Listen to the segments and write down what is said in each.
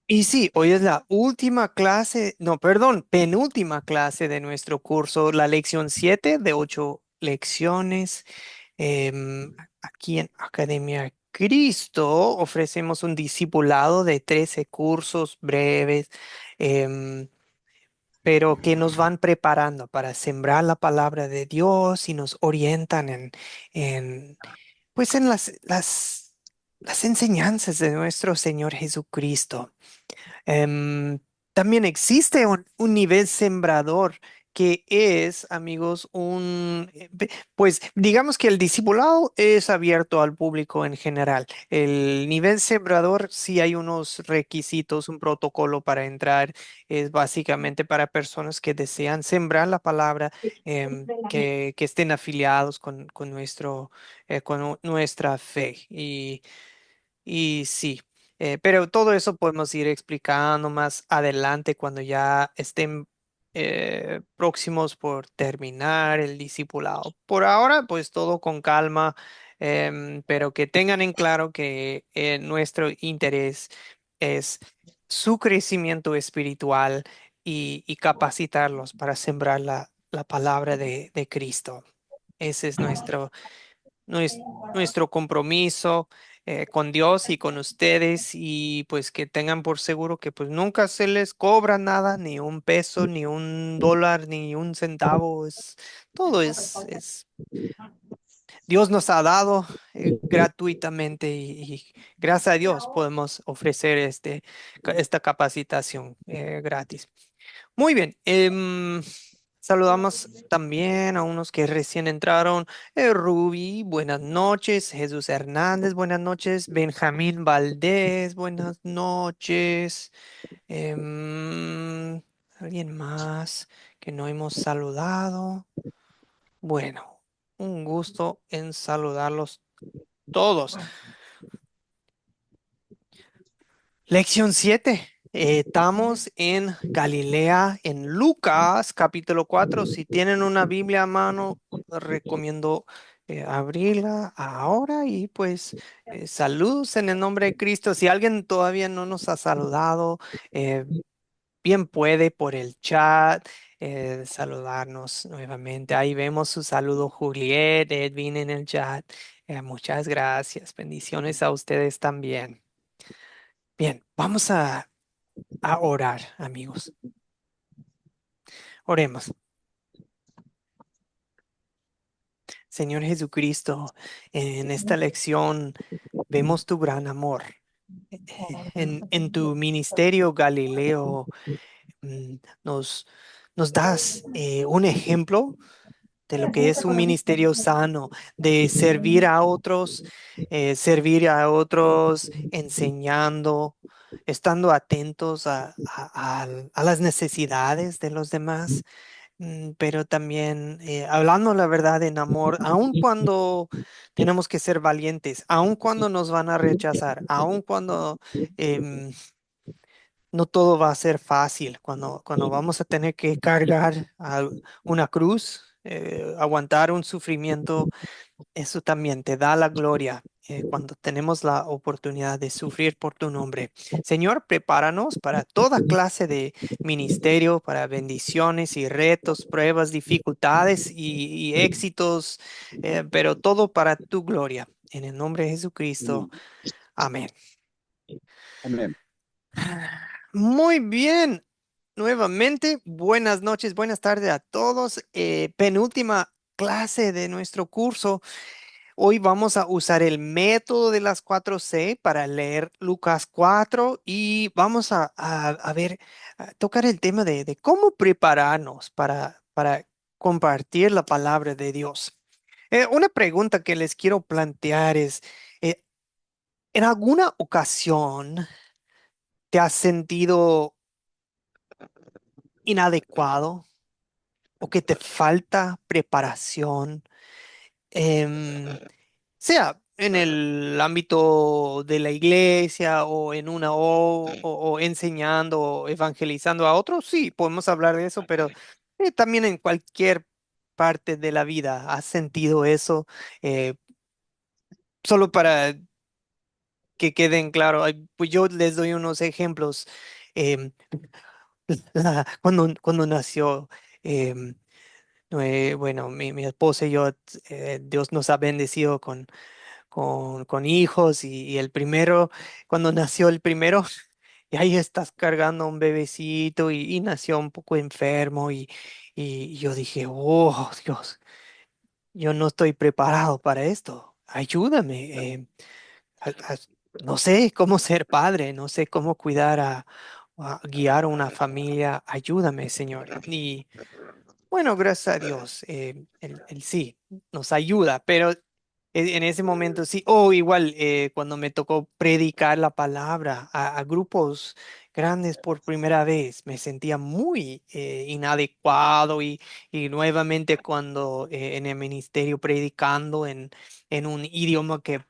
Y sí, hoy es la última clase, no, perdón, penúltima clase de nuestro curso, la lección 7 de 8 lecciones. Aquí en Academia Cristo ofrecemos un discipulado de 13 cursos breves, em, pero que nos van preparando para sembrar la palabra de Dios y nos orientan en pues en las enseñanzas de nuestro Señor Jesucristo. Em, También existe un nivel sembrador que es, amigos, pues digamos que el discipulado es abierto al público en general. El nivel sembrador, sí hay unos requisitos, un protocolo para entrar, es básicamente para personas que desean sembrar la palabra, que estén afiliados con nuestra fe. Y sí, pero todo eso podemos ir explicando más adelante cuando ya estén próximos por terminar el discipulado. Por ahora, pues todo con calma, pero que tengan en claro que nuestro interés es su crecimiento espiritual y capacitarlos para sembrar la palabra de Cristo. Ese es nues- nuestro compromiso con Dios y con ustedes y pues que tengan por seguro que pues nunca se les cobra nada, ni un peso, ni un dólar, ni un centavo, todo Dios nos ha dado gratuitamente y gracias a Dios podemos ofrecer esta capacitación gratis. Muy bien. Saludamos también a unos que recién entraron. Ruby, buenas noches. Jesús Hernández, buenas noches. Benjamín Valdés, buenas noches. ¿Alguien más que no hemos saludado? Bueno, un gusto en saludarlos todos. Lección 7. Estamos en Galilea, en Lucas, capítulo 4. Si tienen una Biblia a mano, recomiendo abrirla ahora y pues saludos en el nombre de Cristo. Si alguien todavía no nos ha saludado, eh, bien puede por el chat saludarnos nuevamente. Ahí vemos su saludo, Juliet, Edwin en el chat. Muchas gracias. Bendiciones a ustedes también. Bien, vamos a orar, amigos. Oremos. Señor Jesucristo, en esta lección vemos tu gran amor. En tu ministerio, Galileo, mm, nos, nos das un ejemplo de lo que es un ministerio sano, de servir a otros enseñando, estando atentos a las necesidades de los demás. Pero también hablando la verdad en amor, aun cuando tenemos que ser valientes, aun cuando nos van a rechazar, aun cuando em, no todo va a ser fácil, cuando vamos a tener que cargar una cruz, aguantar un sufrimiento, eso también te da la gloria. Cuando tenemos la oportunidad de sufrir por tu nombre. Señor, prepáranos para toda clase de ministerio, para bendiciones y retos, pruebas, dificultades y éxitos, pero todo para tu gloria. En el nombre de Jesucristo. Amén. Amén. Muy bien. Nuevamente, buenas noches, buenas tardes a todos. Penúltima clase de nuestro curso. Hoy vamos a usar el método de las 4C para leer Lucas 4 y vamos a ver, a tocar el tema de cómo prepararnos para compartir la palabra de Dios. Una pregunta que les quiero plantear es, eh, ¿en alguna ocasión te has sentido inadecuado o que te falta preparación? Em, Sea en el ámbito de la iglesia o en o enseñando o evangelizando a otros, sí, podemos hablar de eso, pero también en cualquier parte de la vida has sentido eso. Eh, Solo para que queden claro. Ay, pues yo les doy unos ejemplos. Em, cuando nació, em, bueno, mi esposa y yo, Dios nos ha bendecido con hijos y el primero, cuando nació el primero, y ahí estás cargando un bebecito y nació un poco enfermo y yo dije, oh Dios, yo no estoy preparado para esto. Ayúdame. A- a- no sé cómo ser padre, no sé cómo cuidar a guiar a una familia. Ayúdame, Señor. Y bueno, gracias a Dios, él sí nos ayuda, pero en ese momento sí, o igual cuando me tocó predicar la palabra a grupos grandes por primera vez, me sentía muy inadecuado y nuevamente cuando en el ministerio predicando en un idioma que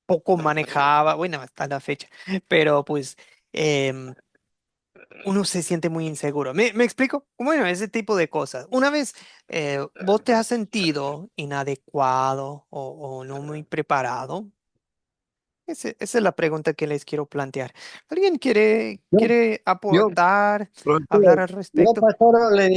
poco manejaba, bueno, hasta la fecha, pero pues em, uno se siente muy inseguro. ¿Me explico? Bueno, ese tipo de cosas. Una vez vos te has sentido inadecuado o no muy preparado, esa es la pregunta que les quiero plantear. ¿Alguien Yo, quiere yo, aportar, hablar Rodrigo, al yo, respecto? pastor, le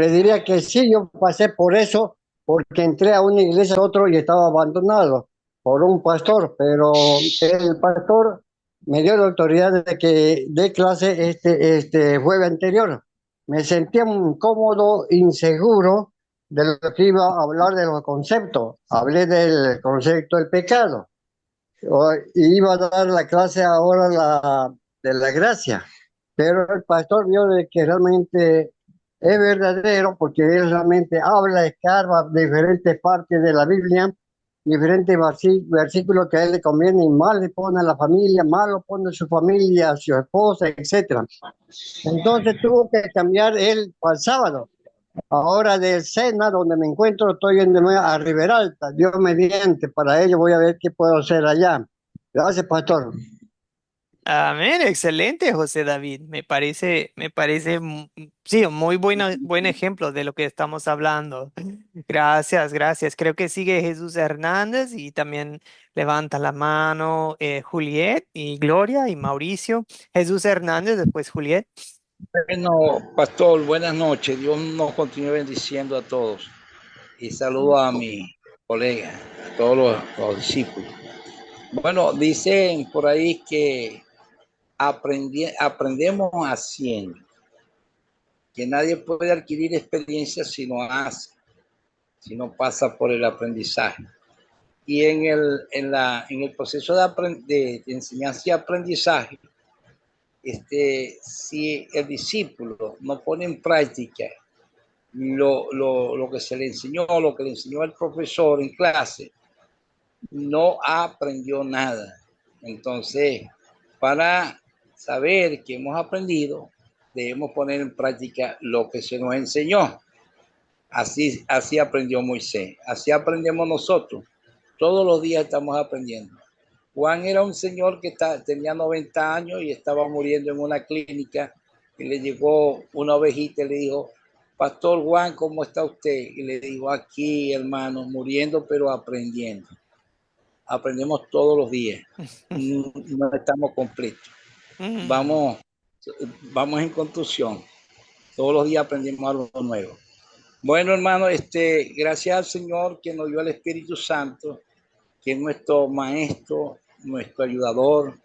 diría que sí, yo pasé por eso, porque entré a una iglesia, a otro y estaba abandonado por un pastor, pero el pastor me dio la autoridad de que dé clase este jueves anterior. Me sentía muy incómodo, inseguro de lo que iba a hablar de los conceptos. Hablé del concepto del pecado. Iba a dar la clase ahora de la gracia, pero el pastor vio de que realmente es verdadero porque él realmente habla, escarba diferentes partes de la Biblia, diferentes versículos que a él le conviene y mal le pone a la familia, mal lo pone a su familia, a su esposa, etcétera. Entonces tuvo que cambiar él para el sábado. Ahora de Sena, donde me encuentro, estoy en de nuevo a Riberalta. Dios mediante, para ello voy a ver qué puedo hacer allá. Gracias, pastor. Amén, excelente, José David. Me parece, sí, un muy buen ejemplo de lo que estamos hablando. Gracias, gracias. Creo que sigue Jesús Hernández y también levanta la mano Juliet y Gloria y Mauricio. Jesús Hernández, después Juliet. Bueno, pastor, buenas noches. Dios nos continúe bendiciendo a todos. Y saludo a mi colega, a todos los discípulos. Bueno, dicen por ahí que aprendemos haciendo, que nadie puede adquirir experiencia si no hace, si no pasa por el aprendizaje. Y en el proceso de enseñanza y aprendizaje, si el discípulo no pone en práctica lo que se le enseñó, lo que le enseñó el profesor en clase, no aprendió nada. Entonces, para saber que hemos aprendido, debemos poner en práctica lo que se nos enseñó. Así aprendió Moisés, así aprendemos nosotros. Todos los días estamos aprendiendo. Juan era un señor que tenía 90 años y estaba muriendo en una clínica y le llegó una ovejita y le dijo, Pastor Juan, ¿cómo está usted? Y le dijo, aquí, hermano, muriendo pero aprendiendo. Aprendemos todos los días. No estamos completos. Mm. Vamos, vamos en construcción. Todos los días aprendemos algo nuevo. Bueno, hermano, gracias al Señor que nos dio el Espíritu Santo, que es nuestro maestro, nuestro ayudador,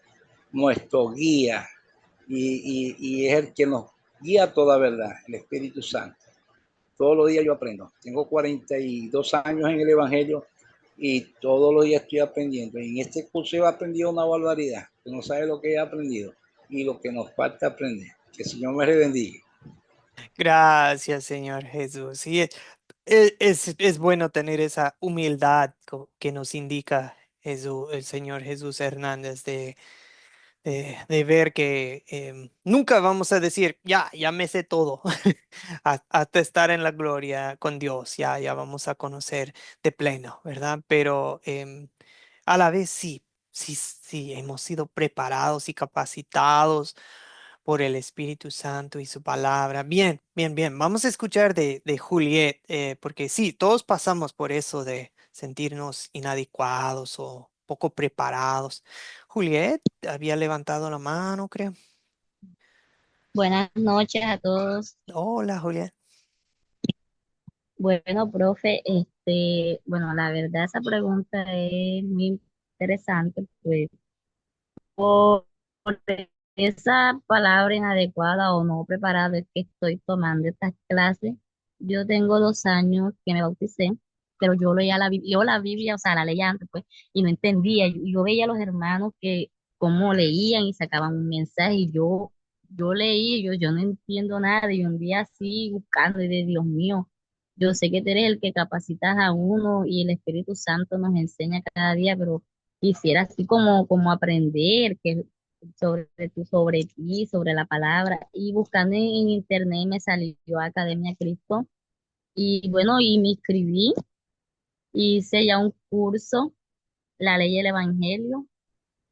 nuestro guía, y es el que nos guía a toda verdad, el Espíritu Santo. Todos los días yo aprendo. Tengo 42 años en el Evangelio y todos los días estoy aprendiendo. Y en este curso he aprendido una barbaridad. Que no sabe lo que he aprendido y lo que nos falta aprender. Que el Señor me bendiga. Gracias, Señor Jesús. Sí, es bueno tener esa humildad que nos indica el Señor Jesús Hernández de ver que nunca vamos a decir, ya me sé todo, hasta estar en la gloria con Dios, ya vamos a conocer de pleno, ¿verdad? Pero a la vez sí, sí, hemos sido preparados y capacitados por el Espíritu Santo y su palabra. Bien, bien, bien. Vamos a escuchar de Juliet, porque sí, todos pasamos por eso de sentirnos inadecuados o poco preparados. Juliet había levantado la mano, creo. Buenas noches a todos. Hola, Juliet. Bueno, profe, bueno, la verdad esa pregunta es muy interesante, pues, por esa palabra inadecuada o no preparada es que estoy tomando estas clases. Yo tengo 2 años que me bauticé, pero yo la Biblia, o sea, la leía antes, pues, y no entendía. Yo veía a los hermanos que cómo leían y sacaban un mensaje y yo leí, yo no entiendo nada y un día así buscando y de Dios mío, yo sé que tú eres el que capacitas a uno y el Espíritu Santo nos enseña cada día, pero quisiera así como aprender, que sobre ti, sobre la palabra. Y buscando en internet me salió Academia Cristo. Y bueno, y me inscribí, hice ya un curso, la ley del Evangelio,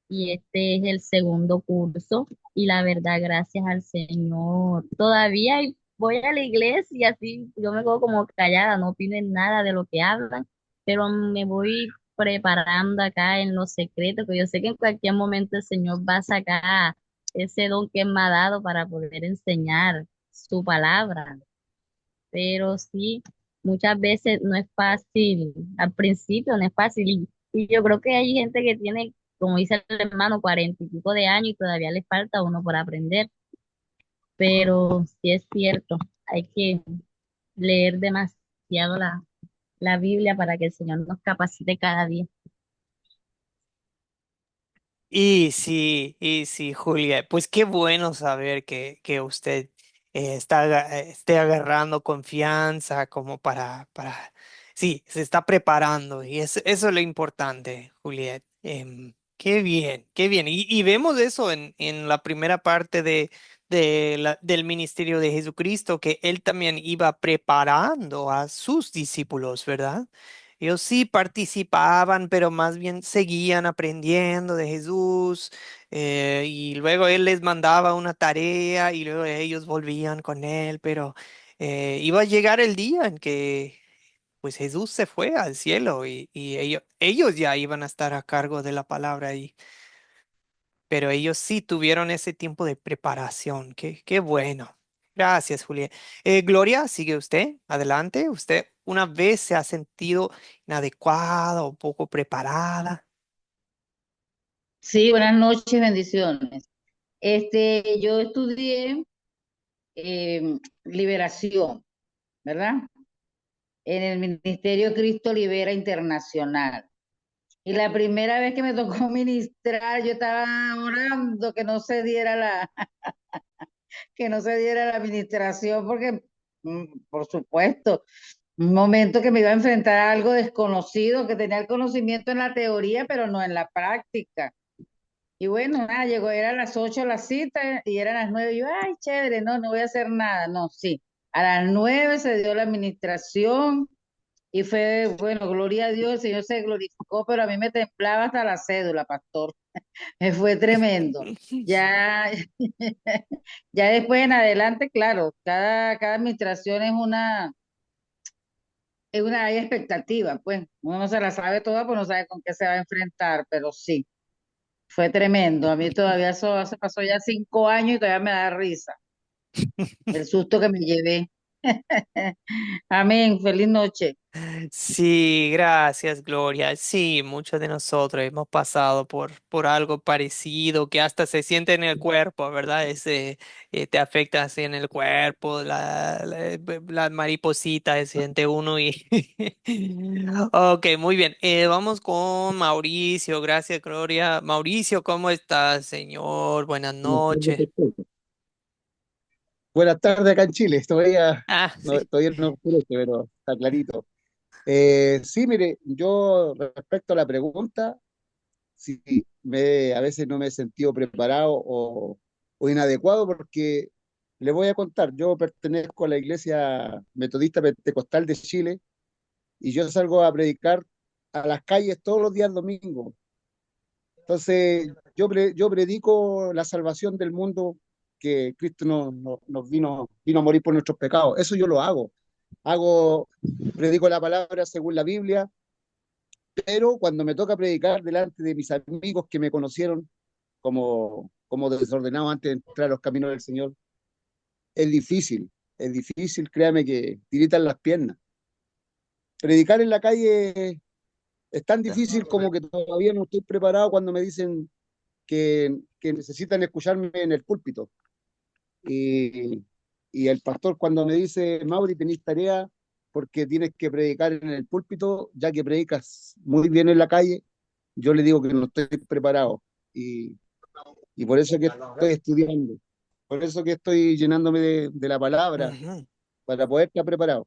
y este es el segundo curso. Y la verdad, gracias al Señor, todavía voy a la iglesia y así yo me quedo como callada, no opino en nada de lo que hablan, pero me voy preparando acá en los secretos, que yo sé que en cualquier momento el Señor va a sacar ese don que me ha dado para poder enseñar su palabra. Pero sí, muchas veces no es fácil, al principio no es fácil. Y yo creo que hay gente que tiene, como dice el hermano, 40 y pico de años y todavía le falta a uno por aprender. Pero sí es cierto, hay que leer demasiado la Biblia para que el Señor nos capacite cada día. Y sí, Julia, pues qué bueno saber que usted esté agarrando confianza como sí, se está preparando y eso es lo importante, Juliet. Qué bien, qué bien. Y vemos eso en la primera parte del ministerio de Jesucristo, que él también iba preparando a sus discípulos, ¿verdad? Ellos sí participaban, pero más bien seguían aprendiendo de Jesús, y luego él les mandaba una tarea y luego ellos volvían con él, pero iba a llegar el día en que pues Jesús se fue al cielo y ellos ya iban a estar a cargo de la palabra ahí, pero ellos sí tuvieron ese tiempo de preparación. Qué bueno. Gracias, Julia. Gloria, sigue usted. Adelante. ¿Usted una vez se ha sentido inadecuada o poco preparada? Sí, buenas noches, bendiciones. Yo estudié liberación, ¿verdad? En el Ministerio Cristo Libera Internacional. Y la primera vez que me tocó ministrar, yo estaba orando que no se diera que no se diera la administración, porque, por supuesto, un momento que me iba a enfrentar a algo desconocido, que tenía el conocimiento en la teoría, pero no en la práctica. Y bueno, nada, llegó, era a las 8 la cita y eran las 9. Y yo, ay, chévere, no, no voy a hacer nada. No, sí. A las 9 se dio la administración y fue, bueno, gloria a Dios, el Señor se glorificó, pero a mí me temblaba hasta la cédula, pastor. Fue tremendo. Ya, ya después en adelante, claro, cada administración hay expectativa, pues. Uno no se la sabe toda, pues no sabe con qué se va a enfrentar, pero sí. Fue tremendo. A mí todavía eso se pasó ya 5 años y todavía me da risa el susto que me llevé. Amén. Feliz noche. Sí, gracias, Gloria. Sí, muchos de nosotros hemos pasado por algo parecido que hasta se siente en el cuerpo, ¿verdad? Te afecta así en el cuerpo, la mariposita se siente uno y... Ok, muy bien. Vamos con Mauricio. Gracias, Gloria. Mauricio, ¿cómo estás, señor? Buenas noches. Buenas tardes acá en Chile. Ah, sí. Todavía no oscurece, pero está clarito. Sí, mire, yo respecto a la pregunta, sí, a veces no me he sentido preparado o inadecuado porque le voy a contar, yo pertenezco a la Iglesia Metodista Pentecostal de Chile y yo salgo a predicar a las calles todos los días domingos. Entonces, yo predico la salvación del mundo, que Cristo nos vino a morir por nuestros pecados. Eso yo lo hago. Predico la palabra según la Biblia, pero cuando me toca predicar delante de mis amigos que me conocieron como desordenado antes de entrar a los caminos del Señor, es difícil, créame que tiritan las piernas. Predicar en la calle es tan difícil como que todavía no estoy preparado cuando me dicen que necesitan escucharme en el púlpito. Y, y el pastor cuando me dice, Mauri, tenés tarea porque tienes que predicar en el púlpito, ya que predicas muy bien en la calle, yo le digo que no estoy preparado. Y, y por eso que estoy estudiando, por eso que estoy llenándome de la palabra, Ujú. para poder estar preparado.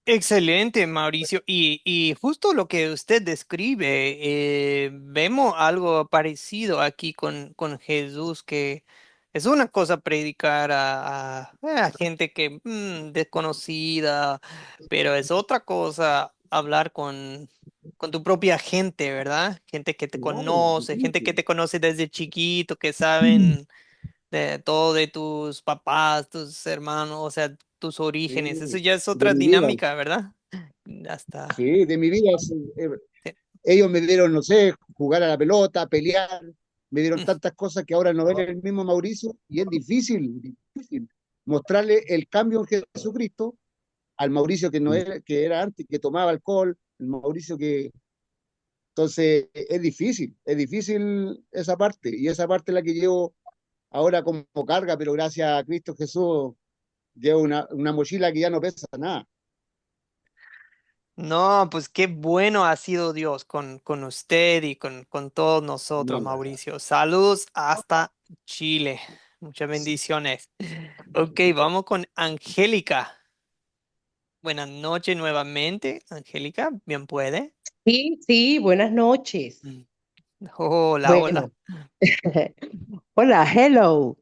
Excelente, Mauricio. Y justo lo que usted describe, vemos algo parecido aquí con Jesús, que es una cosa predicar a gente que desconocida, pero es otra cosa hablar con tu propia gente, ¿verdad? Gente Claro, gente que difícil. te conoce desde chiquito, que saben de todo de tus papás, tus hermanos, o sea, tus orígenes. Eso Sí, ya es de otra mi vida, dinámica, ¿verdad? Hasta. sí, de mi vida. Sí, Sí. ellos me dieron, no sé, jugar a la pelota, pelear, me dieron Mm. tantas cosas que ahora no ven el mismo Mauricio y es difícil mostrarle el cambio en Jesucristo al Mauricio que no era, que era antes, que tomaba alcohol, el Mauricio que... Entonces es difícil esa parte y esa parte es la que llevo ahora como carga, pero gracias a Cristo Jesús llevo una mochila que ya no pesa nada. No, pues qué bueno ha sido Dios con usted y con todos nosotros, No. Mauricio. Saludos hasta Chile. Muchas bendiciones. Ok, vamos con Angélica. Buenas noches nuevamente, Angélica. Bien puede. Sí, sí, buenas noches. Mm. Hola, hola. Bueno, hola, hello.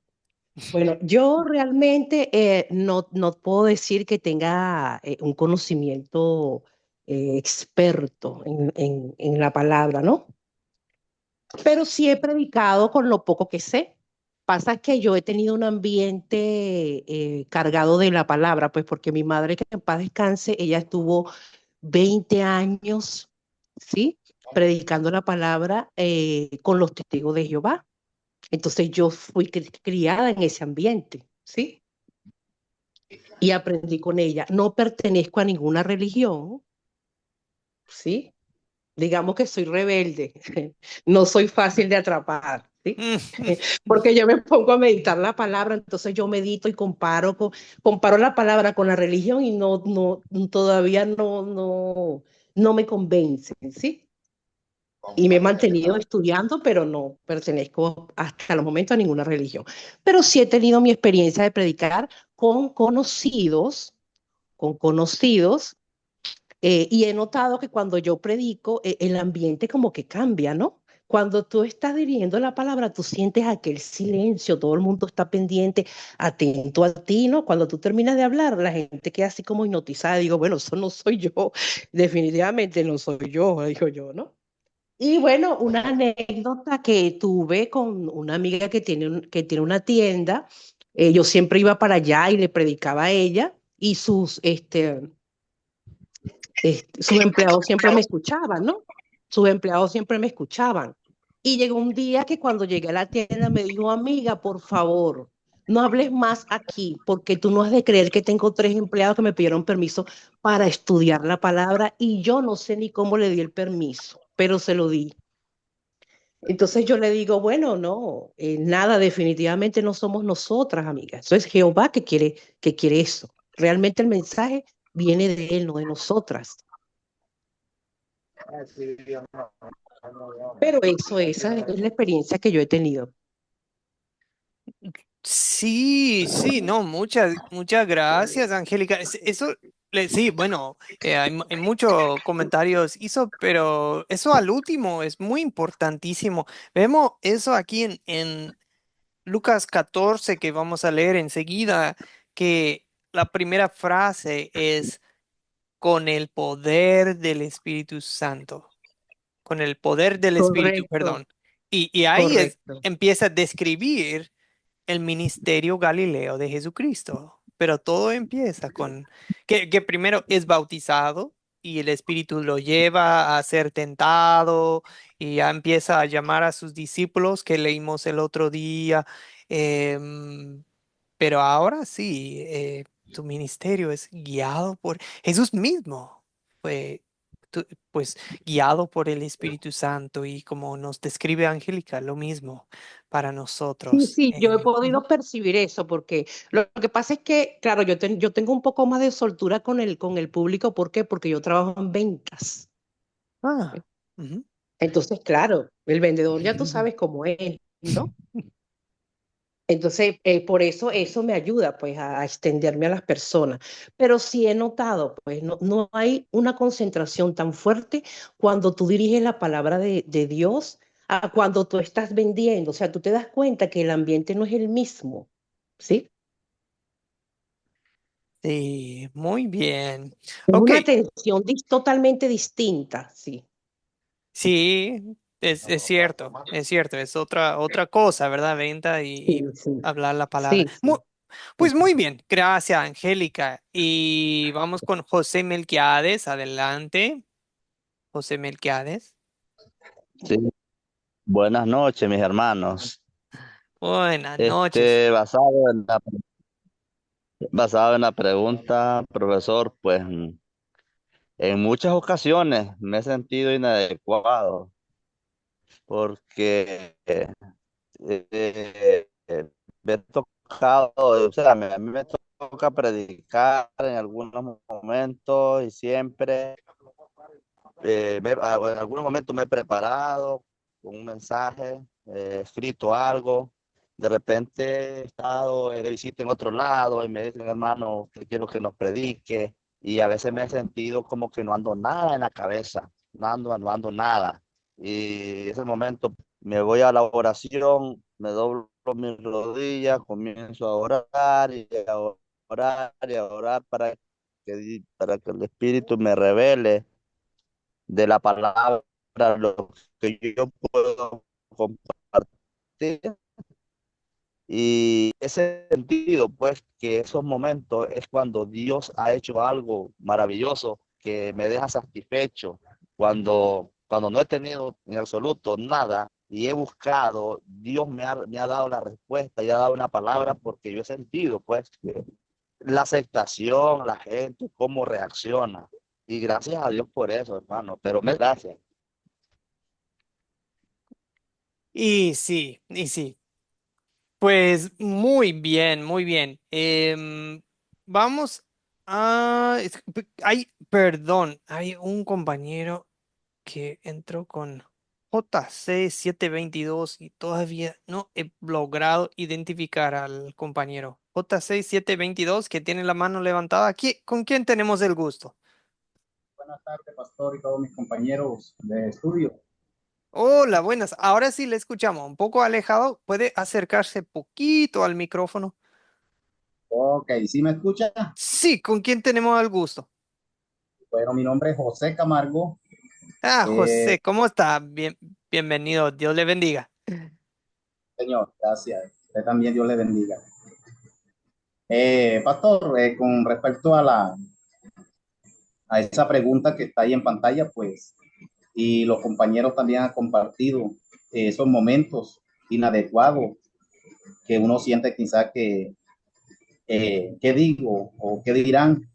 Bueno, yo realmente no puedo decir que tenga un conocimiento experto en la palabra, ¿no? Pero sí he predicado con lo poco que sé. Pasa que yo he tenido un ambiente cargado de la palabra, pues porque mi madre, que en paz descanse, ella estuvo 20 años, ¿sí? Predicando la palabra con los testigos de Jehová. Entonces yo fui criada en ese ambiente, ¿sí? Y aprendí con ella. No pertenezco a ninguna religión, ¿sí? Digamos que soy rebelde, no soy fácil de atrapar, ¿sí? Porque yo me pongo a meditar la palabra, entonces yo medito y comparo la palabra con la religión y todavía no me convencen, ¿sí? Y me he mantenido estudiando, pero no pertenezco hasta el momento a ninguna religión. Pero sí he tenido mi experiencia de predicar con conocidos, con conocidos, y he notado que cuando yo predico, el ambiente como que cambia, ¿no? Cuando tú estás dirigiendo la palabra, tú sientes aquel silencio, todo el mundo está pendiente, atento a ti, ¿no? Cuando tú terminas de hablar, la gente queda así como hipnotizada. Digo, bueno, eso no soy yo, definitivamente no soy yo, digo yo, ¿no? Y bueno, una anécdota que tuve con una amiga que tiene una tienda, yo siempre iba para allá y le predicaba a ella y sus empleados siempre me escuchaban, ¿no? Sus empleados siempre me escuchaban. Y llegó un día que cuando llegué a la tienda me dijo, amiga, por favor, no hables más aquí, porque tú no has de creer que tengo 3 empleados que me pidieron permiso para estudiar la palabra y yo no sé ni cómo le di el permiso, pero se lo di. Entonces yo le digo, bueno, no, nada, definitivamente no somos nosotras, amigas. Eso es Jehová que quiere eso. Realmente el mensaje viene de él, no de nosotras. Pero esa es la experiencia que yo he tenido. Sí, sí, no, muchas gracias, Angélica. Eso, sí, bueno, hay muchos comentarios hizo, pero eso al último es muy importantísimo. Vemos eso aquí en Lucas 14 que vamos a leer enseguida, que la primera frase es con el poder del Espíritu Santo, con el poder del Espíritu, Correcto, perdón. Y ahí correcto. empieza a describir el ministerio Galileo de Jesucristo. Pero todo empieza con que primero es bautizado y el espíritu lo lleva a ser tentado y ya empieza a llamar a sus discípulos que leímos el otro día. Em, pero ahora sí, tu ministerio es guiado por Jesús mismo. Fue, pues guiado por el Espíritu Santo y como nos describe Angélica, lo mismo para Sí, nosotros. sí, yo he Ujú. podido percibir eso porque lo que pasa es que, claro, yo tengo un poco más de soltura con el público. ¿Por qué? Porque yo trabajo en ventas. Ah, ujú. Entonces, claro, el vendedor ya tú sabes cómo es, ¿no? Entonces, por eso eso me ayuda pues a extenderme a las personas. Pero sí he notado, pues no hay una concentración tan fuerte cuando tú diriges la palabra de Dios a cuando tú estás vendiendo. O sea, tú te das cuenta que el ambiente no es el mismo, ¿sí? Sí, muy bien. Es Ok, una atención totalmente distinta, sí. sí, es cierto, es cierto, es otra cosa, ¿verdad? Venta Sí, y sí, hablar la palabra. sí, sí. Pues muy bien, gracias, Angélica. Y vamos con José Melquiades, adelante, José Melquiades. Sí, buenas noches, mis hermanos. Buenas noches. Basado en la pregunta, profesor, pues en muchas ocasiones me he sentido inadecuado porque me he tocado, o sea, a mí me toca predicar en algunos momentos y siempre, en algunos momentos me he preparado con un mensaje, he escrito algo. De repente he estado de visita en otro lado y me dicen, hermano, que quiero que nos predique. Y a veces me he sentido como que no ando nada en la cabeza, no ando nada. Y ese momento me voy a la oración, me doblo mis rodillas, comienzo a orar y a orar y a orar para que el Espíritu me revele de la palabra lo que yo puedo compartir. Y ese sentido, pues, que esos momentos es cuando Dios ha hecho algo maravilloso que me deja satisfecho. Cuando no he tenido en absoluto nada y he buscado, Dios me ha dado la respuesta y ha dado una palabra porque yo he sentido, pues, que la aceptación, la gente, cómo reacciona. Y gracias a Dios por eso, hermano. Pero me gracias. Y sí. Pues muy bien, muy bien. Vamos perdón, hay un compañero que entró con JC 722 y todavía no he logrado identificar al compañero. JC 722 que tiene la mano levantada. ¿Con quién tenemos el gusto? Buenas tardes, pastor, y todos mis compañeros de estudio. Hola, buenas. Ahora sí le escuchamos. Un poco alejado. ¿Puede acercarse poquito al micrófono? Ok, ¿sí me escucha? Sí, ¿con quién tenemos el gusto? Bueno, mi nombre es José Camargo. Ah, Eh, José, ¿cómo está? Bienvenido. Dios le bendiga. Señor, gracias. Usted también, Dios le bendiga. Pastor, con respecto a esa pregunta que está ahí en pantalla, pues, y los compañeros también han compartido esos momentos inadecuados que uno siente quizá que, ¿qué digo o qué dirán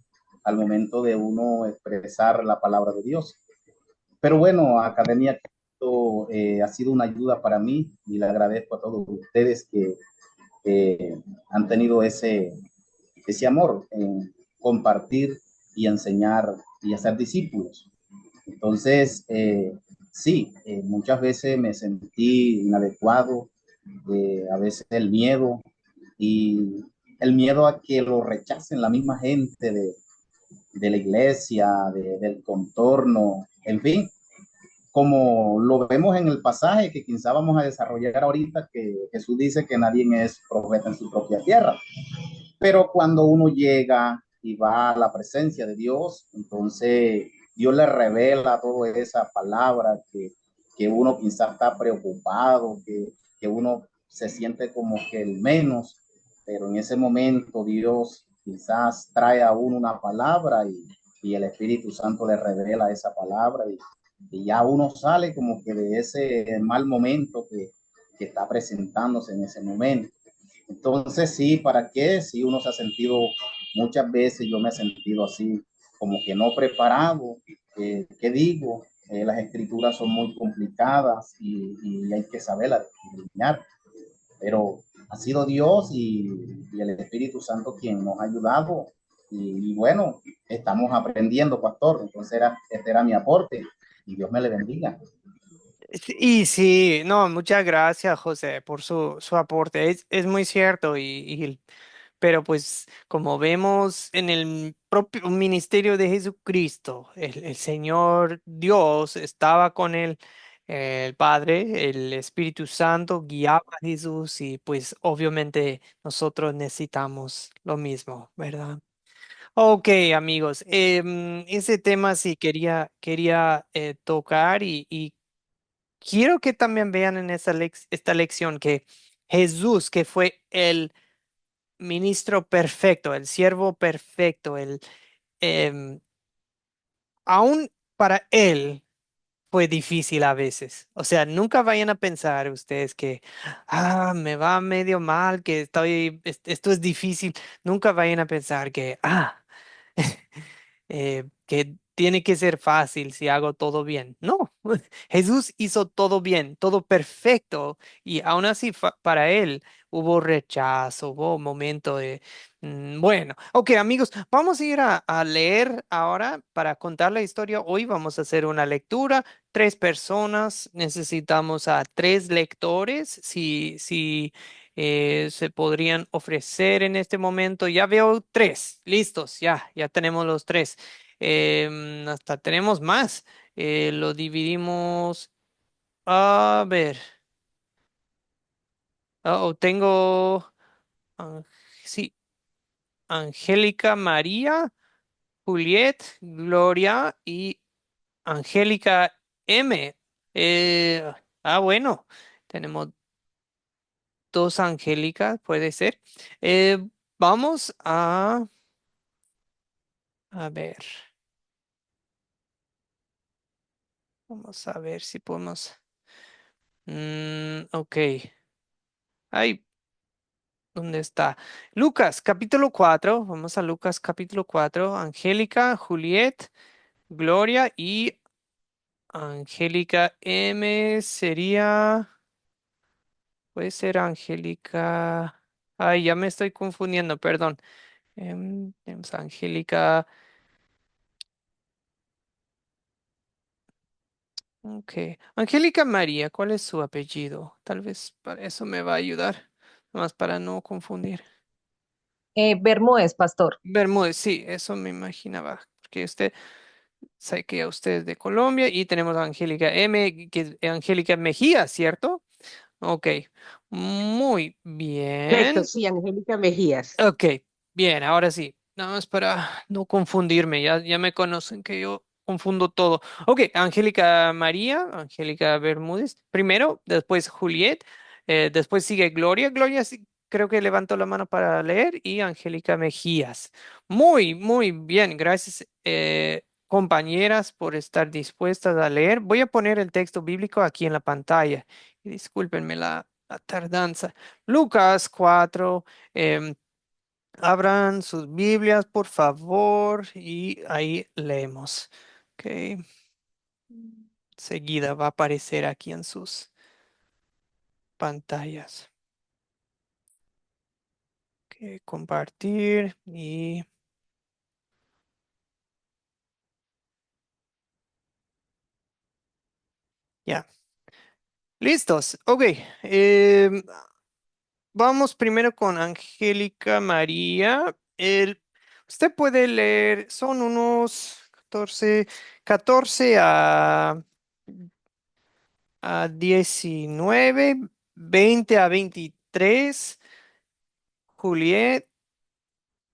al momento de uno expresar la palabra de Dios? Pero bueno, Academia Cristo, ha sido una ayuda para mí y le agradezco a todos ustedes que han tenido ese amor en compartir y enseñar y hacer discípulos. Entonces, sí, muchas veces me sentí inadecuado, a veces y el miedo a que lo rechacen la misma gente de la iglesia, del contorno, en fin, como lo vemos en el pasaje que quizá vamos a desarrollar ahorita, que Jesús dice que nadie es profeta en su propia tierra. Pero cuando uno llega y va a la presencia de Dios, entonces Dios le revela toda esa palabra que uno quizá está preocupado, que uno se siente como que el menos, pero en ese momento Dios quizás trae a uno una palabra y el Espíritu Santo le revela esa palabra y ya uno sale como que de ese mal momento que está presentándose en ese momento. Entonces, sí, ¿para qué? Si uno se ha sentido, muchas veces yo me he sentido así, como que no preparado. ¿Qué digo? Las escrituras son muy complicadas y hay que saberlas escudriñar, pero ha sido Dios y el Espíritu Santo quien nos ha ayudado. Y bueno, estamos aprendiendo, pastor. Entonces, este era mi aporte y Dios me le bendiga. Y sí, no, muchas gracias, José, por su aporte. Es muy cierto, pero pues como vemos en el propio ministerio de Jesucristo, el Señor Dios estaba con él, el Padre, el Espíritu Santo guiaba a Jesús y pues obviamente nosotros necesitamos lo mismo, ¿verdad? Ok, amigos, ese tema sí quería tocar y quiero que también vean en esta lección que Jesús, que fue el ministro perfecto, el siervo perfecto, em, aún para él fue difícil a veces. O sea, nunca vayan a pensar ustedes que, me va medio mal, que esto es difícil. Nunca vayan a pensar que, que tiene que ser fácil si hago todo bien. No, Jesús hizo todo bien, todo perfecto y aún así para él hubo rechazo, hubo momento de... Bueno, ok amigos, vamos a ir a leer ahora para contar la historia. Hoy vamos a hacer una lectura, tres personas, necesitamos a tres lectores, si se podrían ofrecer en este momento. Ya veo tres, listos, ya tenemos los tres. Hasta tenemos más. Lo dividimos. A ver. Tengo. ah, sí, Angélica María, Juliet, Gloria y Angélica M. Bueno, tenemos dos Angélicas, puede ser. Eh, vamos a ver. Vamos a ver si podemos. Ok. Ay, ¿dónde está? Lucas, capítulo 4. Vamos a Lucas, capítulo 4. Angélica, Juliet, Gloria y Angélica M sería. Puede ser Angélica. Ay, ya me estoy confundiendo, perdón. Tenemos a Angélica. Ok. Angélica María, ¿cuál es su apellido? Tal vez para eso me va a ayudar. Más para no confundir. Bermúdez, pastor. Bermúdez, sí, eso me imaginaba. Porque sé que usted es de Colombia y tenemos a Angélica M, que es Angélica Mejía, ¿cierto? Ok, muy Correcto, bien. sí, Angélica Mejías. Ok, bien, ahora sí. Nada más para no confundirme, ya me conocen que yo confundo todo. Ok, Angélica María, Angélica Bermúdez, primero, después Juliet, después sigue Gloria. Gloria sí, creo que levantó la mano para leer y Angélica Mejías. Muy bien, gracias compañeras por estar dispuestas a leer. Voy a poner el texto bíblico aquí en la pantalla. Y discúlpenme la tardanza. Lucas 4. Abran sus Biblias, por favor, y ahí leemos. Ok. Seguida va a aparecer aquí en sus pantallas. Ok, compartir y ya. Listos. Ok. Vamos primero con Angélica María. Usted puede leer, son unos 14 a 19, 20 a 23, Juliet,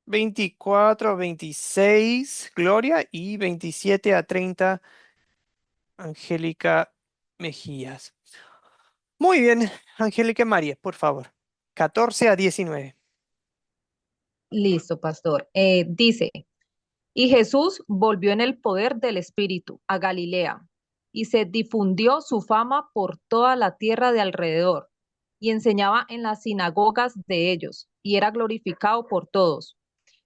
24 a 26, Gloria, y 27 a 30, Angélica Mejías. Muy bien, Angélica María, por favor. 14 a 19. Listo, pastor. Dice, Y Jesús volvió en el poder del Espíritu a Galilea, y se difundió su fama por toda la tierra de alrededor, y enseñaba en las sinagogas de ellos, y era glorificado por todos.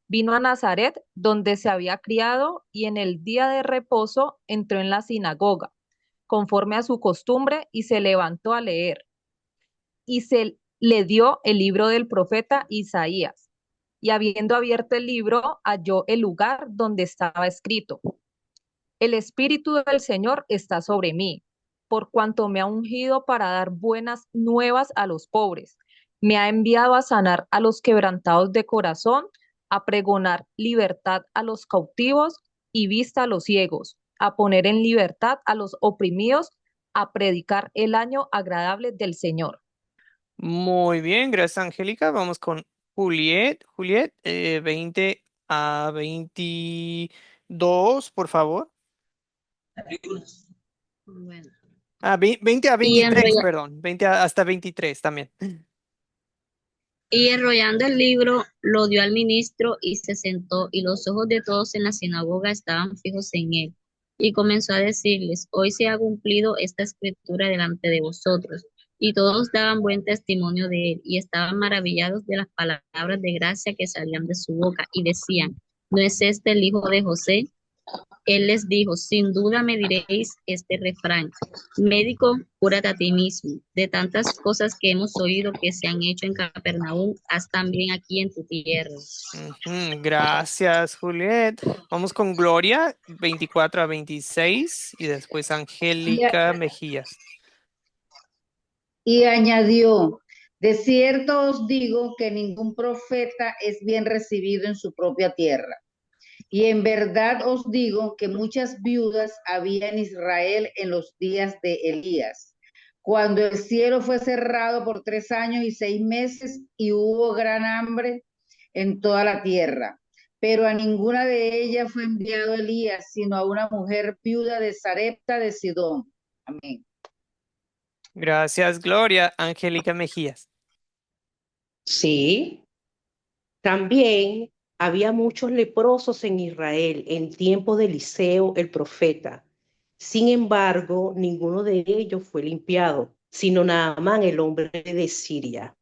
Vino a Nazaret, donde se había criado, y en el día de reposo entró en la sinagoga, conforme a su costumbre, y se levantó a leer. Y se le dio el libro del profeta Isaías. Y habiendo abierto el libro, halló el lugar donde estaba escrito: El Espíritu del Señor está sobre mí, por cuanto me ha ungido para dar buenas nuevas a los pobres. Me ha enviado a sanar a los quebrantados de corazón, a pregonar libertad a los cautivos y vista a los ciegos, a poner en libertad a los oprimidos, a predicar el año agradable del Señor. Muy bien, gracias, Angélica. Vamos con Juliet. Juliet, 20 a 22, por favor. Bueno. 20 a Y, 23, perdón. 20 hasta 23 también. y enrollando el libro, lo dio al ministro y se sentó, y los ojos de todos en la sinagoga estaban fijos en él. Y comenzó a decirles: Hoy se ha cumplido esta escritura delante de vosotros. Y todos daban buen testimonio de él, y estaban maravillados de las palabras de gracia que salían de su boca, y decían: ¿No es este el hijo de José? Él les dijo: Sin duda me diréis este refrán: Médico, cúrate a ti mismo. De tantas cosas que hemos oído que se han hecho en Capernaum, haz también aquí en tu tierra. Ujú, gracias, Juliet. Vamos con Gloria, 24 a 26 y después Y, a- Angélica Mejías. y añadió, de cierto os digo que ningún profeta es bien recibido en su propia tierra. Y en verdad os digo que muchas viudas había en Israel en los días de Elías, cuando el cielo fue cerrado por 3 años y 6 meses y hubo gran hambre en toda la tierra. Pero a ninguna de ellas fue enviado Elías, sino a una mujer viuda de Sarepta de Sidón. Amén. Gracias, Gloria. Angélica Mejías. Sí, también había muchos leprosos en Israel en tiempo de Eliseo el profeta. Sin embargo, ninguno de ellos fue limpiado, sino Naamán, el hombre de Siria.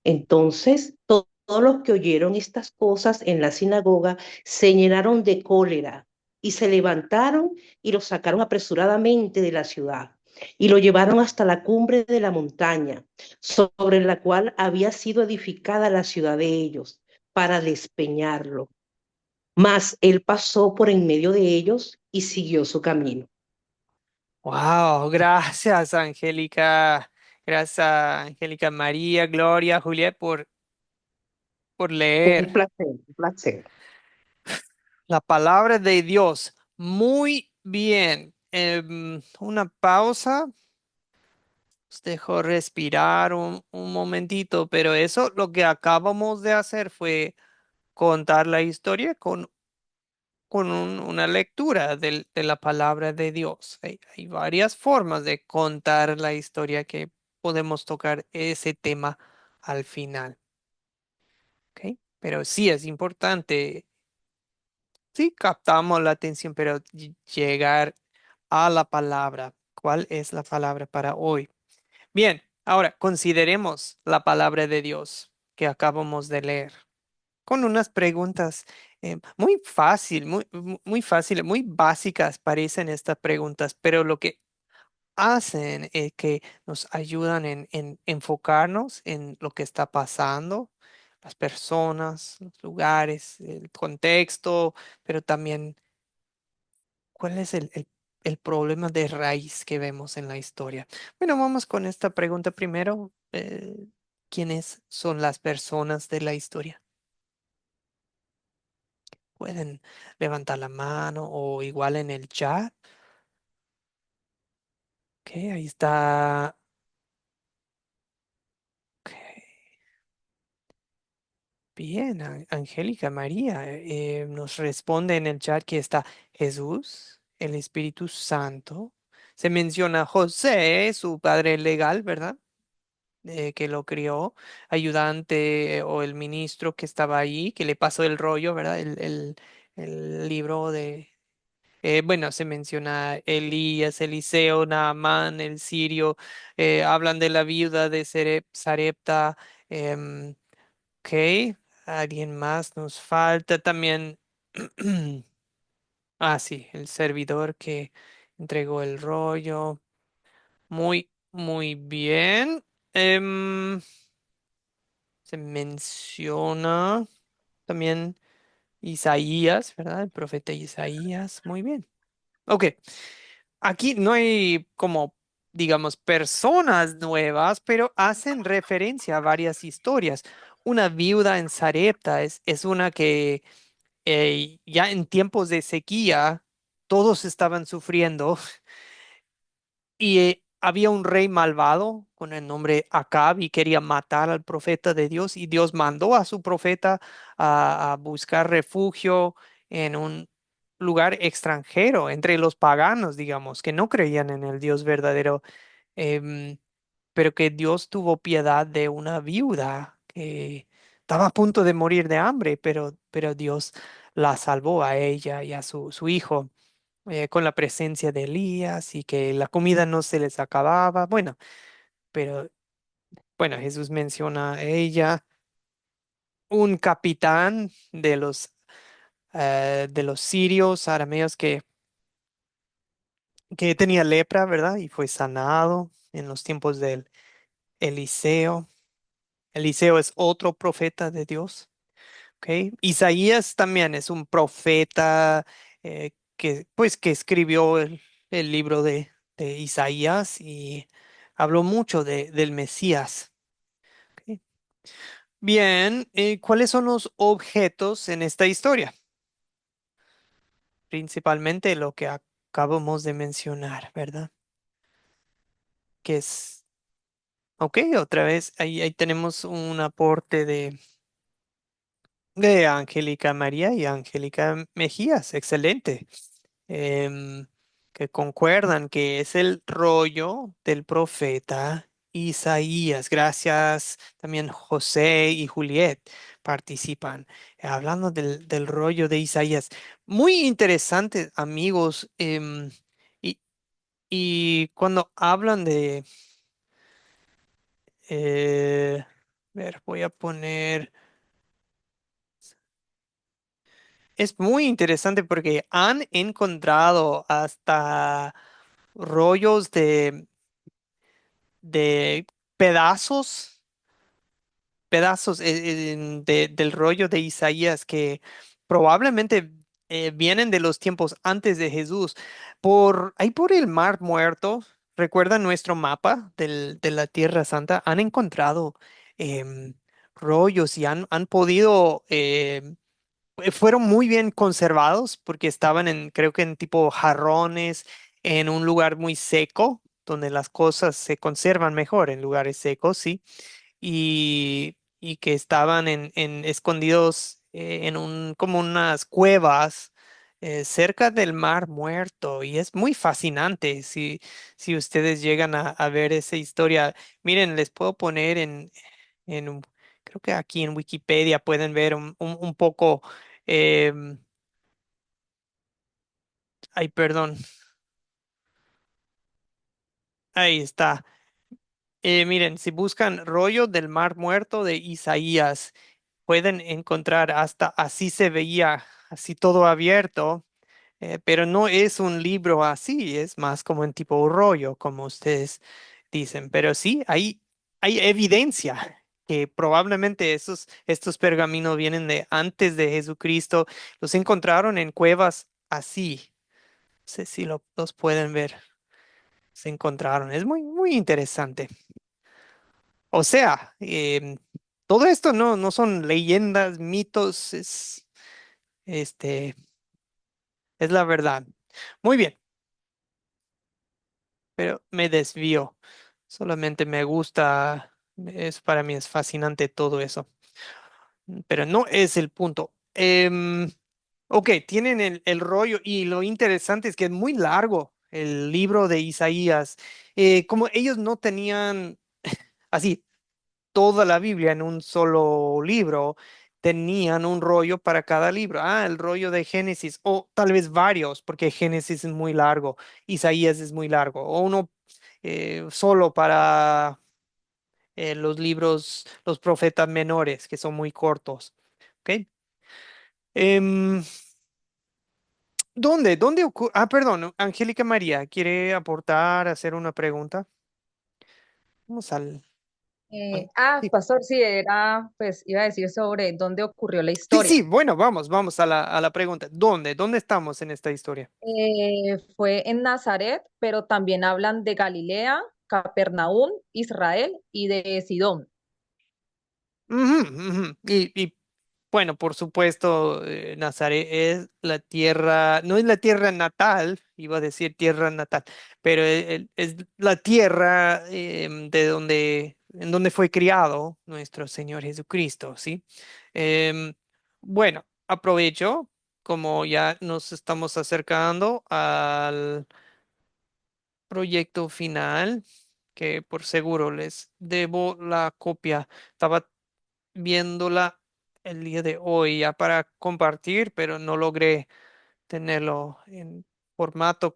Entonces, todos los que oyeron estas cosas en la sinagoga se llenaron de cólera y se levantaron y lo sacaron apresuradamente de la ciudad y lo llevaron hasta la cumbre de la montaña sobre la cual había sido edificada la ciudad de ellos, para despeñarlo. Mas él pasó por en medio de ellos y siguió su camino. Wow, gracias, Angélica. Gracias, Angélica María, Gloria, Juliet, por leer Un placer, un placer. la palabra de Dios. Muy bien. Una pausa. Os dejo respirar un momentito, pero eso lo que acabamos de hacer fue contar la historia con una lectura de la palabra de Dios. Hay varias formas de contar la historia que podemos tocar ese tema al final. ¿Ok? Pero sí es importante, sí captamos la atención, pero llegar a la palabra. ¿Cuál es la palabra para hoy? Bien, ahora consideremos la palabra de Dios que acabamos de leer con unas preguntas muy fácil, muy fáciles, muy básicas parecen estas preguntas, pero lo que hacen es que nos ayudan en enfocarnos en lo que está pasando, las personas, los lugares, el contexto, pero también cuál es el problema de raíz que vemos en la historia. Bueno, vamos con esta pregunta primero. ¿Quiénes son las personas de la historia? Pueden levantar la mano o igual en el chat. Ok, ahí está. Ok, bien, Angélica María nos responde en el chat que está Jesús, el Espíritu Santo. Se menciona José, su padre legal, ¿verdad? Que lo crió, ayudante o el ministro que estaba ahí, que le pasó el rollo, ¿verdad? el libro de, bueno, se menciona Elías, Eliseo, Naamán, el sirio, hablan de la viuda de Sarepta. em, ok, alguien más nos falta también. Ah, sí, el servidor que entregó el rollo. Muy, muy bien. Se menciona también Isaías, ¿verdad? El profeta Isaías. Muy bien. Ok, aquí no hay como, digamos, personas nuevas, pero hacen referencia a varias historias. Una viuda en Sarepta es una que ya en tiempos de sequía todos estaban sufriendo. Y había un rey malvado con el nombre Acab y quería matar al profeta de Dios y Dios mandó a su profeta a buscar refugio en un lugar extranjero, entre los paganos, digamos, que no creían en el Dios verdadero, em, pero que Dios tuvo piedad de una viuda que estaba a punto de morir de hambre, pero Dios la salvó a ella y a su hijo con la presencia de Elías y que la comida no se les acababa. Bueno, pero bueno, Jesús menciona a ella, un capitán de los sirios arameos que tenía lepra, ¿verdad? Y fue sanado en los tiempos del Eliseo. Eliseo es otro profeta de Dios. ¿Ok? Isaías también es un profeta que, pues, que escribió el libro de Isaías y habló mucho del Mesías. ¿Ok? Bien, ¿cuáles son los objetos en esta historia? Principalmente lo que acabamos de mencionar, ¿verdad? Que es, ok, otra vez, ahí tenemos un aporte de Angélica María y Angélica Mejías, excelente. em, que concuerdan que es el rollo del profeta Isaías. Gracias también José y Juliet participan hablando del rollo de Isaías. Muy interesante, amigos. Y, y cuando hablan de... a ver, voy a poner... Es muy interesante porque han encontrado hasta rollos de pedazos, pedazos del rollo de Isaías que probablemente vienen de los tiempos antes de Jesús. Ahí por el Mar Muerto, recuerda nuestro mapa de la Tierra Santa, han encontrado em, rollos y han podido fueron muy bien conservados porque estaban creo que en tipo jarrones, en un lugar muy seco, donde las cosas se conservan mejor en lugares secos, sí, y que estaban escondidos en como unas cuevas cerca del Mar Muerto. Y es muy fascinante si ustedes llegan a ver esa historia. Miren, les puedo poner creo que aquí en Wikipedia pueden ver un poco. Em, Ay, perdón. Ahí está. Miren, si buscan rollo del Mar Muerto de Isaías, pueden encontrar hasta así se veía, así todo abierto, pero no es un libro así, es más como en tipo rollo, como ustedes dicen. Pero sí, hay evidencia que probablemente estos pergaminos vienen de antes de Jesucristo. Los encontraron en cuevas así. No sé si los pueden ver. Se encontraron. Es muy, muy interesante. O sea, todo esto no son leyendas, mitos, este, es la verdad. Muy bien, pero me desvío. Solamente me gusta, para mí es fascinante todo eso, pero no es el punto. Ok, tienen el rollo y lo interesante es que es muy largo el libro de Isaías. Como ellos no tenían así toda la Biblia en un solo libro. tenían un rollo para cada libro. Ah, el rollo de Génesis, o tal vez varios, porque Génesis es muy largo, Isaías es muy largo, o uno solo para los libros, los profetas menores, que son muy cortos. ¿Ok? Em, ¿Dónde ocurre? Ah, perdón, Angélica María, ¿quiere aportar, hacer una pregunta? Vamos al... Sí. Pastor, sí, pues iba a decir sobre dónde ocurrió la Sí, sí, historia. bueno, vamos a la pregunta. ¿Dónde estamos en esta historia? Fue en Nazaret, pero también hablan de Galilea, Capernaum, Israel y de Sidón. Ujú, ujú. Bueno, por supuesto, Nazaret es la tierra, no es la tierra natal, iba a decir tierra natal, pero es la tierra en donde fue criado nuestro Señor Jesucristo, ¿sí? Em, bueno, aprovecho, como ya nos estamos acercando al proyecto final, que por seguro les debo la copia. Estaba viéndola el día de hoy ya para compartir, pero no logré tenerlo en formato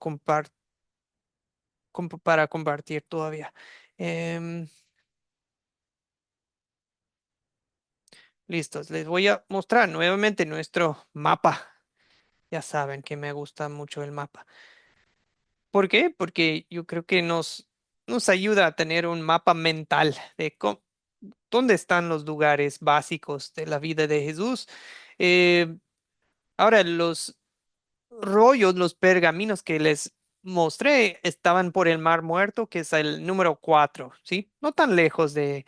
para compartir todavía. Em, Listos, les voy a mostrar nuevamente nuestro mapa. Ya saben que me gusta mucho el mapa. ¿Por qué? Porque yo creo que nos ayuda a tener un mapa mental de dónde están los lugares básicos de la vida de Jesús. Eh, Ahora, los rollos, los pergaminos que les mostré estaban por el Mar Muerto, que es el número 4, ¿sí? No tan lejos de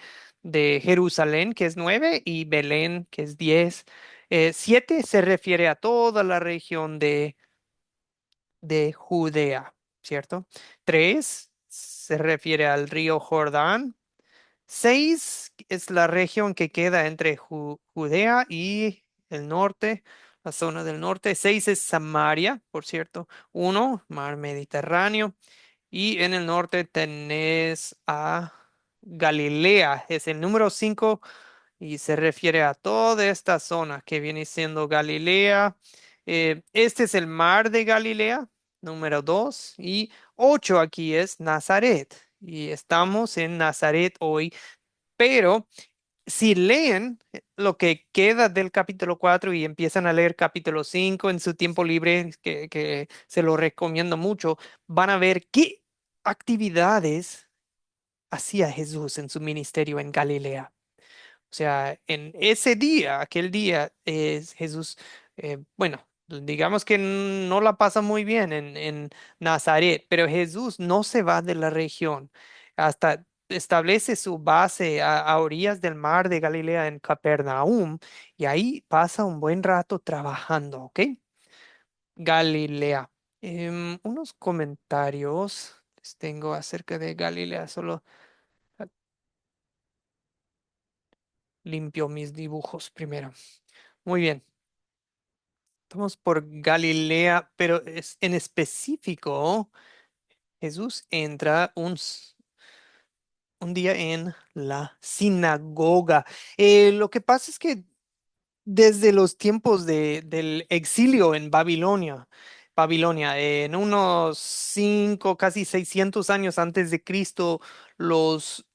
Jerusalén, que es 9, y Belén, que es 10. 7 se refiere a toda la región de Judea, ¿cierto? 3 se refiere al río Jordán. 6 es la región que queda entre Judea y el norte, la zona del norte. 6 es Samaria, por cierto. 1, mar Mediterráneo. Y en el norte tenés a Galilea, es el número 5 y se refiere a toda esta zona que viene siendo Galilea. Este es el mar de Galilea, número 2. Y 8 aquí es Nazaret. Y estamos en Nazaret hoy, pero si leen lo que queda del capítulo 4 y empiezan a leer capítulo 5 en su tiempo libre, que se lo recomiendo mucho, van a ver qué actividades hacía Jesús en su ministerio en Galilea. O sea, en ese día, aquel día, Jesús, bueno, digamos que no la pasa muy bien en Nazaret, pero Jesús no se va de la región hasta establece su base a orillas del mar de Galilea en Capernaum y ahí pasa un buen rato trabajando, ¿ok? Galilea. Unos comentarios les tengo acerca de Galilea, solo limpio mis dibujos primero. Muy bien. Estamos por Galilea, pero en específico, Jesús entra un día en la sinagoga. Lo que pasa es que desde los tiempos del exilio en Babilonia, en unos casi 600 años antes de Cristo, los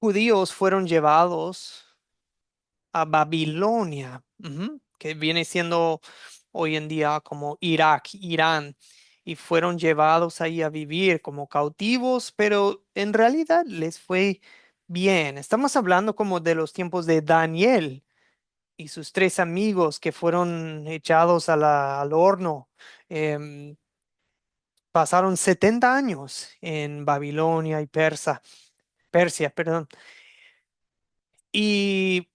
judíos fueron llevados a Babilonia, que viene siendo hoy en día como Irak, Irán, y fueron llevados ahí a vivir como cautivos, pero en realidad les fue bien. Estamos hablando como de los tiempos de Daniel y sus 3 amigos que fueron echados al horno. Em, Pasaron 70 años en Babilonia y Persia, perdón. Y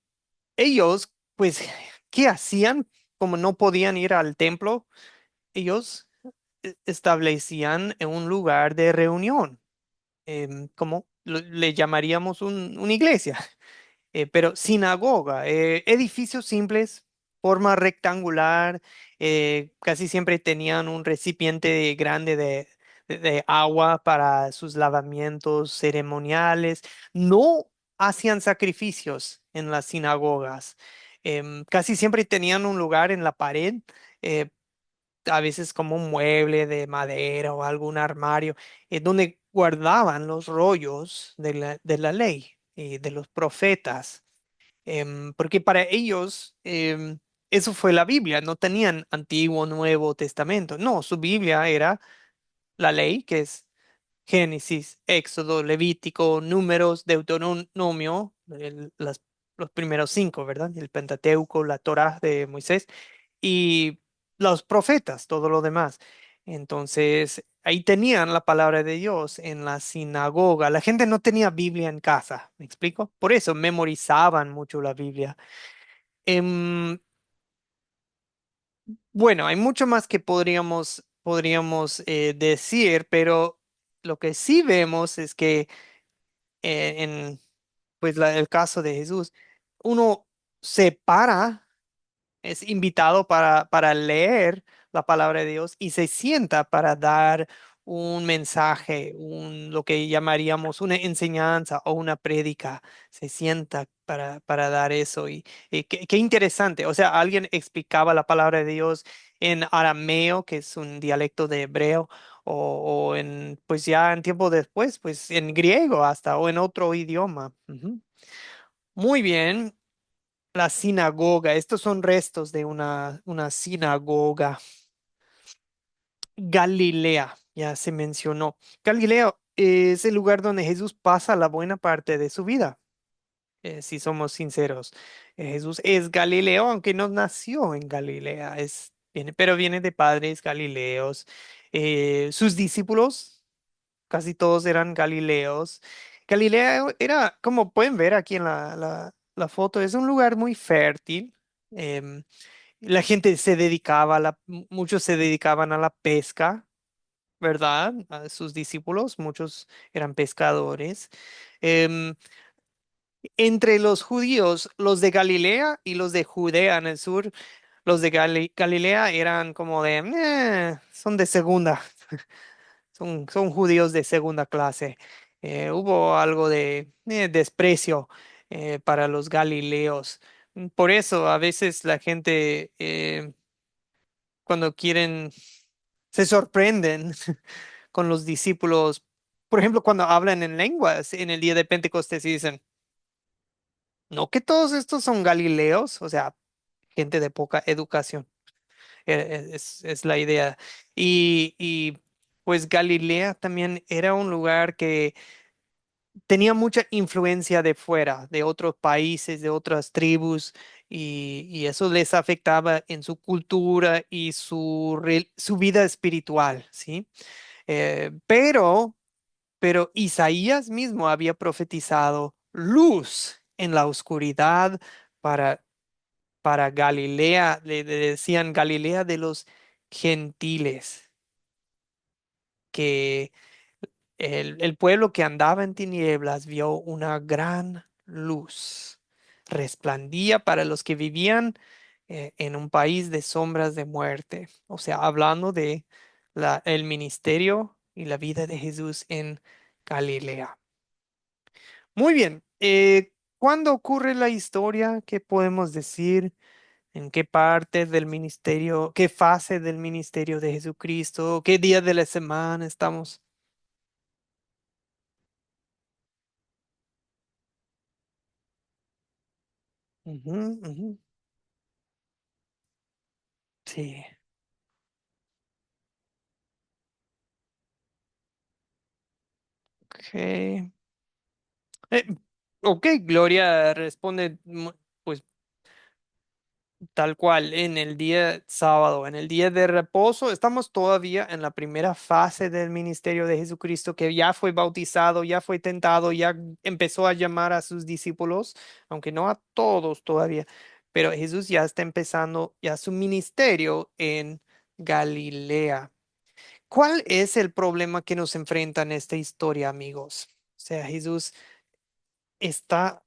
ellos, pues, ¿qué hacían? Como no podían ir al templo, ellos establecían un lugar de reunión, como le llamaríamos una iglesia, pero sinagoga, edificios simples, forma rectangular, casi siempre tenían un recipiente grande de agua para sus lavamientos ceremoniales. No hacían sacrificios en las sinagogas. Casi siempre tenían un lugar en la pared, eh, a veces como un mueble de madera o algún armario, donde guardaban los rollos de la ley y de los profetas. Porque para ellos eso fue la Biblia, no tenían Antiguo, Nuevo Testamento, no, su Biblia era la ley, que es Génesis, Éxodo, Levítico, Números, Deuteronomio, los primeros cinco, ¿verdad? El Pentateuco, la Torá de Moisés y los profetas, todo lo demás. Entonces, ahí tenían la palabra de Dios en la sinagoga. La gente no tenía Biblia en casa, ¿me explico? Por eso memorizaban mucho la Biblia. Em, bueno, hay mucho más que podríamos decir, pero lo que sí vemos es que en pues el caso de Jesús, uno se para, es invitado para leer la palabra de Dios y se sienta para dar un mensaje, lo que llamaríamos una enseñanza o una prédica. Se sienta para dar eso y qué interesante. O sea, alguien explicaba la palabra de Dios en arameo, que es un dialecto de hebreo, o en, pues ya en tiempo después, pues en griego hasta, o en otro idioma. Ujú. Muy bien. La sinagoga, estos son restos de una sinagoga. Galilea, ya se mencionó. Galilea es el lugar donde Jesús pasa la buena parte de su vida, si somos sinceros. Jesús es Galileo, aunque no nació en Galilea, pero viene de padres galileos. Sus discípulos, casi todos eran galileos. Galilea era, como pueden ver aquí en la foto, es un lugar muy fértil. em, la gente se dedicaba muchos se dedicaban a la pesca, ¿verdad? A sus discípulos, muchos eran pescadores. Em, Entre los judíos, los de Galilea y los de Judea en el sur, los de Galilea eran como son de segunda, son judíos de segunda clase. Hubo algo de desprecio para los galileos. Por eso a veces la gente cuando quieren, se sorprenden con los discípulos. Por ejemplo, cuando hablan en lenguas en el día de Pentecostés y dicen, no que todos estos son galileos, o sea, gente de poca educación, es la idea. Y pues Galilea también era un lugar que tenía mucha influencia de fuera, de otros países, de otras tribus, y eso les afectaba en su cultura y su vida espiritual, ¿sí? Pero Isaías mismo había profetizado luz en la oscuridad para, para Galilea, le decían Galilea de los gentiles, que el pueblo que andaba en tinieblas vio una gran luz. Resplandía para los que vivían en un país de sombras de muerte. O sea, hablando de el ministerio y la vida de Jesús en Galilea. Muy bien. ¿Cuándo ocurre la historia? ¿Qué podemos decir? ¿En qué parte del ministerio? ¿Qué fase del ministerio de Jesucristo? ¿Qué día de la semana estamos? Ujú, ujú. Sí. Ok. Eh, ok, Gloria responde, pues tal cual, en el día sábado, en el día de reposo, estamos todavía en la primera fase del ministerio de Jesucristo, que ya fue bautizado, ya fue tentado, ya empezó a llamar a sus discípulos, aunque no a todos todavía, pero Jesús ya está empezando ya su ministerio en Galilea. ¿Cuál es el problema que nos enfrenta en esta historia, amigos? O sea, está,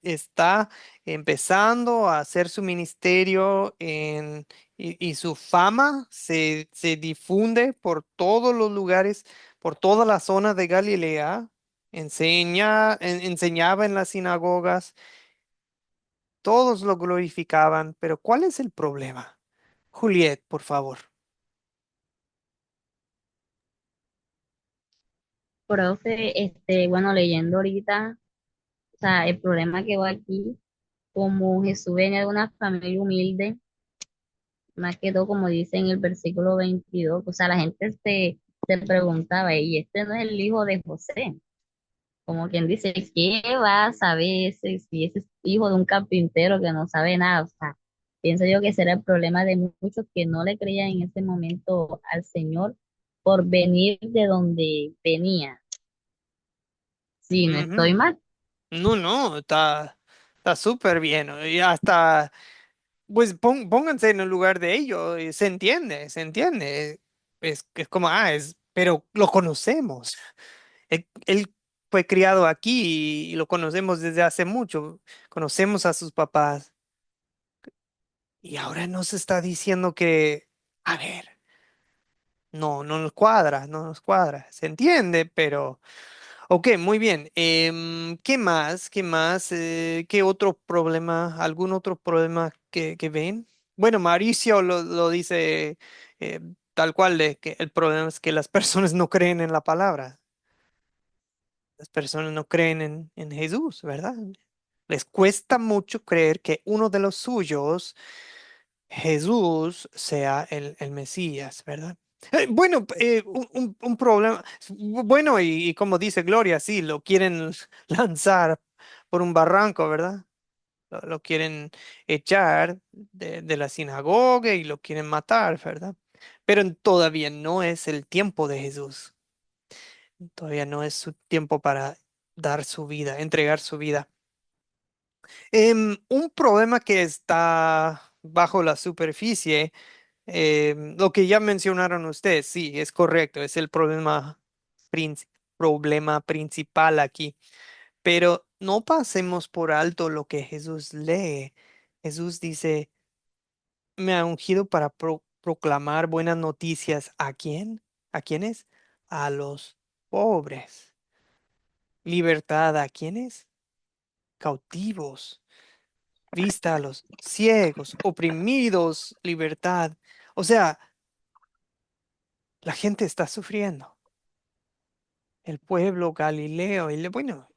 está empezando a hacer su ministerio y su fama se difunde por todos los lugares, por toda la zona de Galilea. enseñaba en las sinagogas, todos lo glorificaban, pero ¿cuál es el problema? Juliet, por favor. Profe, bueno, leyendo ahorita, o sea, el problema que va aquí, como Jesús venía de una familia humilde, más que todo, como dice en el versículo 22, o sea, la gente se preguntaba, ¿y este no es el hijo de José? Como quien dice, ¿qué va a saber si ese es hijo de un carpintero que no sabe nada? O sea, pienso yo que ese era el problema de muchos que no le creían en ese momento al Señor por venir de donde venía. Sí, no estoy Ujú. mal. No, no, está súper bien, ¿no? Y hasta, pues pónganse en el lugar de ellos, y se entiende, se entiende. Es como, pero lo conocemos. Él fue criado aquí y lo conocemos desde hace mucho. Conocemos a sus papás. Y ahora nos está diciendo que, a ver, no nos cuadra, no nos cuadra. Se entiende, pero... Ok, muy bien. ¿Qué más? ¿Qué más? ¿Qué otro problema? ¿Algún otro problema que ven? Bueno, Mauricio lo dice eh, tal cual, de que el problema es que las personas no creen en la palabra. Las personas no creen en Jesús, ¿verdad? Les cuesta mucho creer que uno de los suyos, Jesús, sea el Mesías, ¿verdad? Bueno, un problema, bueno, y como dice Gloria, sí, lo quieren lanzar por un barranco, ¿verdad? Lo quieren echar de la sinagoga y lo quieren matar, ¿verdad? Pero todavía no es el tiempo de Jesús. Todavía no es su tiempo para dar su vida, entregar su vida. Un problema que está bajo la superficie, lo que ya mencionaron ustedes, sí, es correcto, es el princi- problema principal aquí. Pero no pasemos por alto lo que Jesús lee. Jesús dice, me ha ungido para proclamar buenas noticias. ¿A quién? ¿A quiénes? A los pobres. Libertad, ¿a quiénes? Cautivos. Vista a los ciegos, oprimidos, libertad. O sea, la gente está sufriendo. El pueblo galileo, bueno,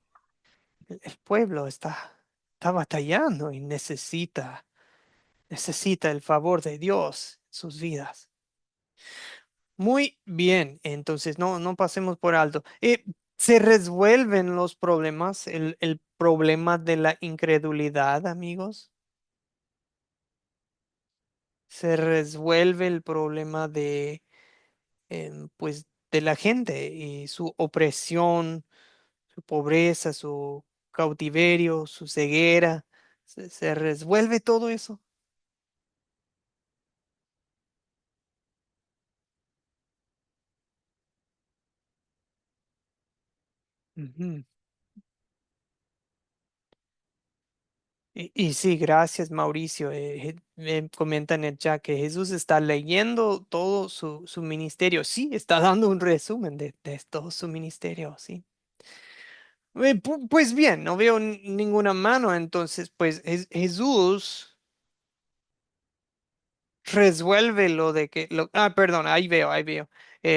el pueblo está batallando y necesita el favor de Dios en sus vidas. Muy bien, entonces no pasemos por alto. Se resuelven los problemas, el problema de la incredulidad, amigos. Se resuelve el problema pues, de la gente y su opresión, su pobreza, su cautiverio, su ceguera. Se resuelve todo eso. Ujú. Y sí, gracias Mauricio. Me comenta en el chat que Jesús está leyendo todo su ministerio. Sí, está dando un resumen de todo su ministerio, sí. Pues bien, no veo ninguna mano, entonces pues Jesús resuelve lo de que... perdón, ahí veo.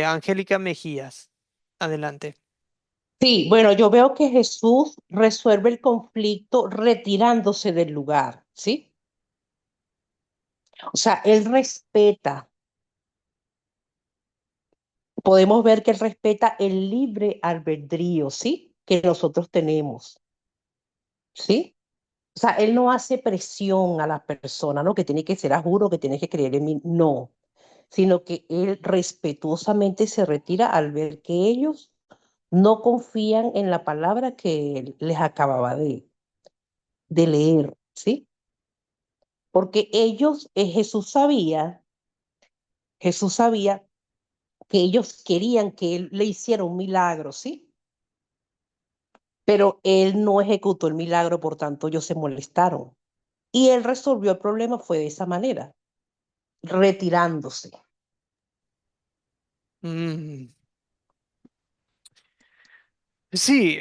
Angélica Mejías, adelante. Sí, bueno, yo veo que Jesús resuelve el conflicto retirándose del lugar, ¿sí? O sea, él respeta, podemos ver que él respeta el libre albedrío, ¿sí? Que nosotros tenemos, ¿sí? O sea, él no hace presión a la persona, ¿no? Que tiene que ser a juro, que tiene que creer en mí, no, sino que él respetuosamente se retira al ver que ellos no confían en la palabra que él les acababa de leer, ¿sí? Porque ellos, Jesús sabía que ellos querían que él le hiciera un milagro, ¿sí? Pero él no ejecutó el milagro, por tanto ellos se molestaron. Y él resolvió el problema fue de esa manera, retirándose. Mm, Sí,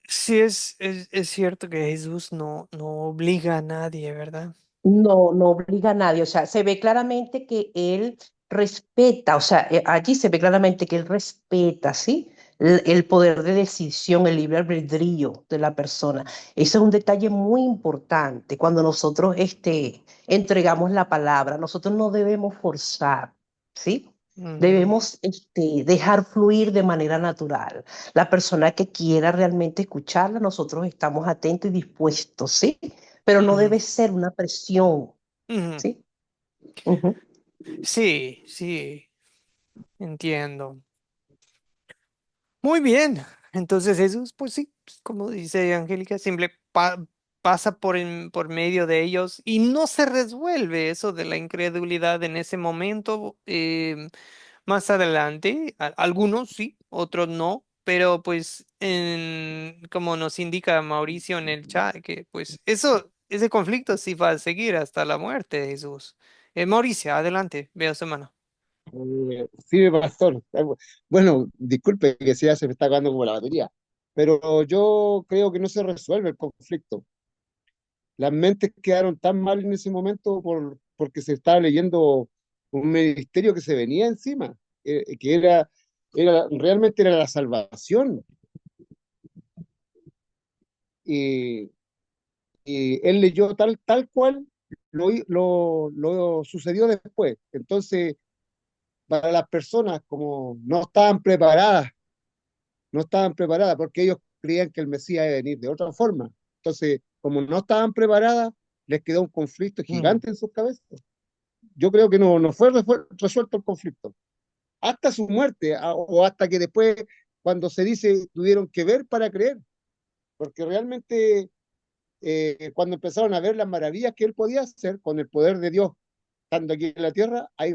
sí es cierto que Jesús no obliga a nadie, ¿verdad? No, no obliga a nadie, o sea, se ve claramente que él respeta, o sea, allí se ve claramente que él respeta, ¿sí? El poder de decisión, el libre albedrío de la persona. Ese es un detalle muy importante cuando nosotros entregamos la palabra. Nosotros no debemos forzar, ¿sí? Ujú, Debemos dejar fluir de manera natural. La persona que quiera realmente escucharla, nosotros estamos atentos y dispuestos, ¿sí? Pero no ujú, debe ser una presión, ujú. ¿sí? Ujú. Sí, sí, entiendo. Muy bien. Entonces Jesús, pues sí, pues, como dice Angélica, pasa por medio de ellos y no se resuelve eso de la incredulidad en ese momento. Más adelante, algunos sí, otros no, pero pues como nos indica Mauricio en el chat, que pues ese conflicto sí va a seguir hasta la muerte de Jesús. Mauricio, adelante, vea su mano. Sí, pastor. Bueno, disculpe que sea, se me está acabando como la batería, pero yo creo que no se resuelve el conflicto. Las mentes quedaron tan mal en ese momento porque se estaba leyendo un ministerio que se venía encima, que realmente era la salvación. Y, y él leyó tal cual lo sucedió después. Entonces, para las personas como no estaban preparadas porque ellos creían que el Mesías iba a venir de otra forma. Entonces, como no estaban preparadas, les quedó un conflicto Mm, gigante en sus cabezas. Yo creo que no fue resuelto el conflicto, hasta su muerte, o hasta que después, cuando se dice, tuvieron que ver para creer, porque realmente cuando empezaron a ver las maravillas que él podía hacer con el poder de Dios, estando aquí en la tierra, ahí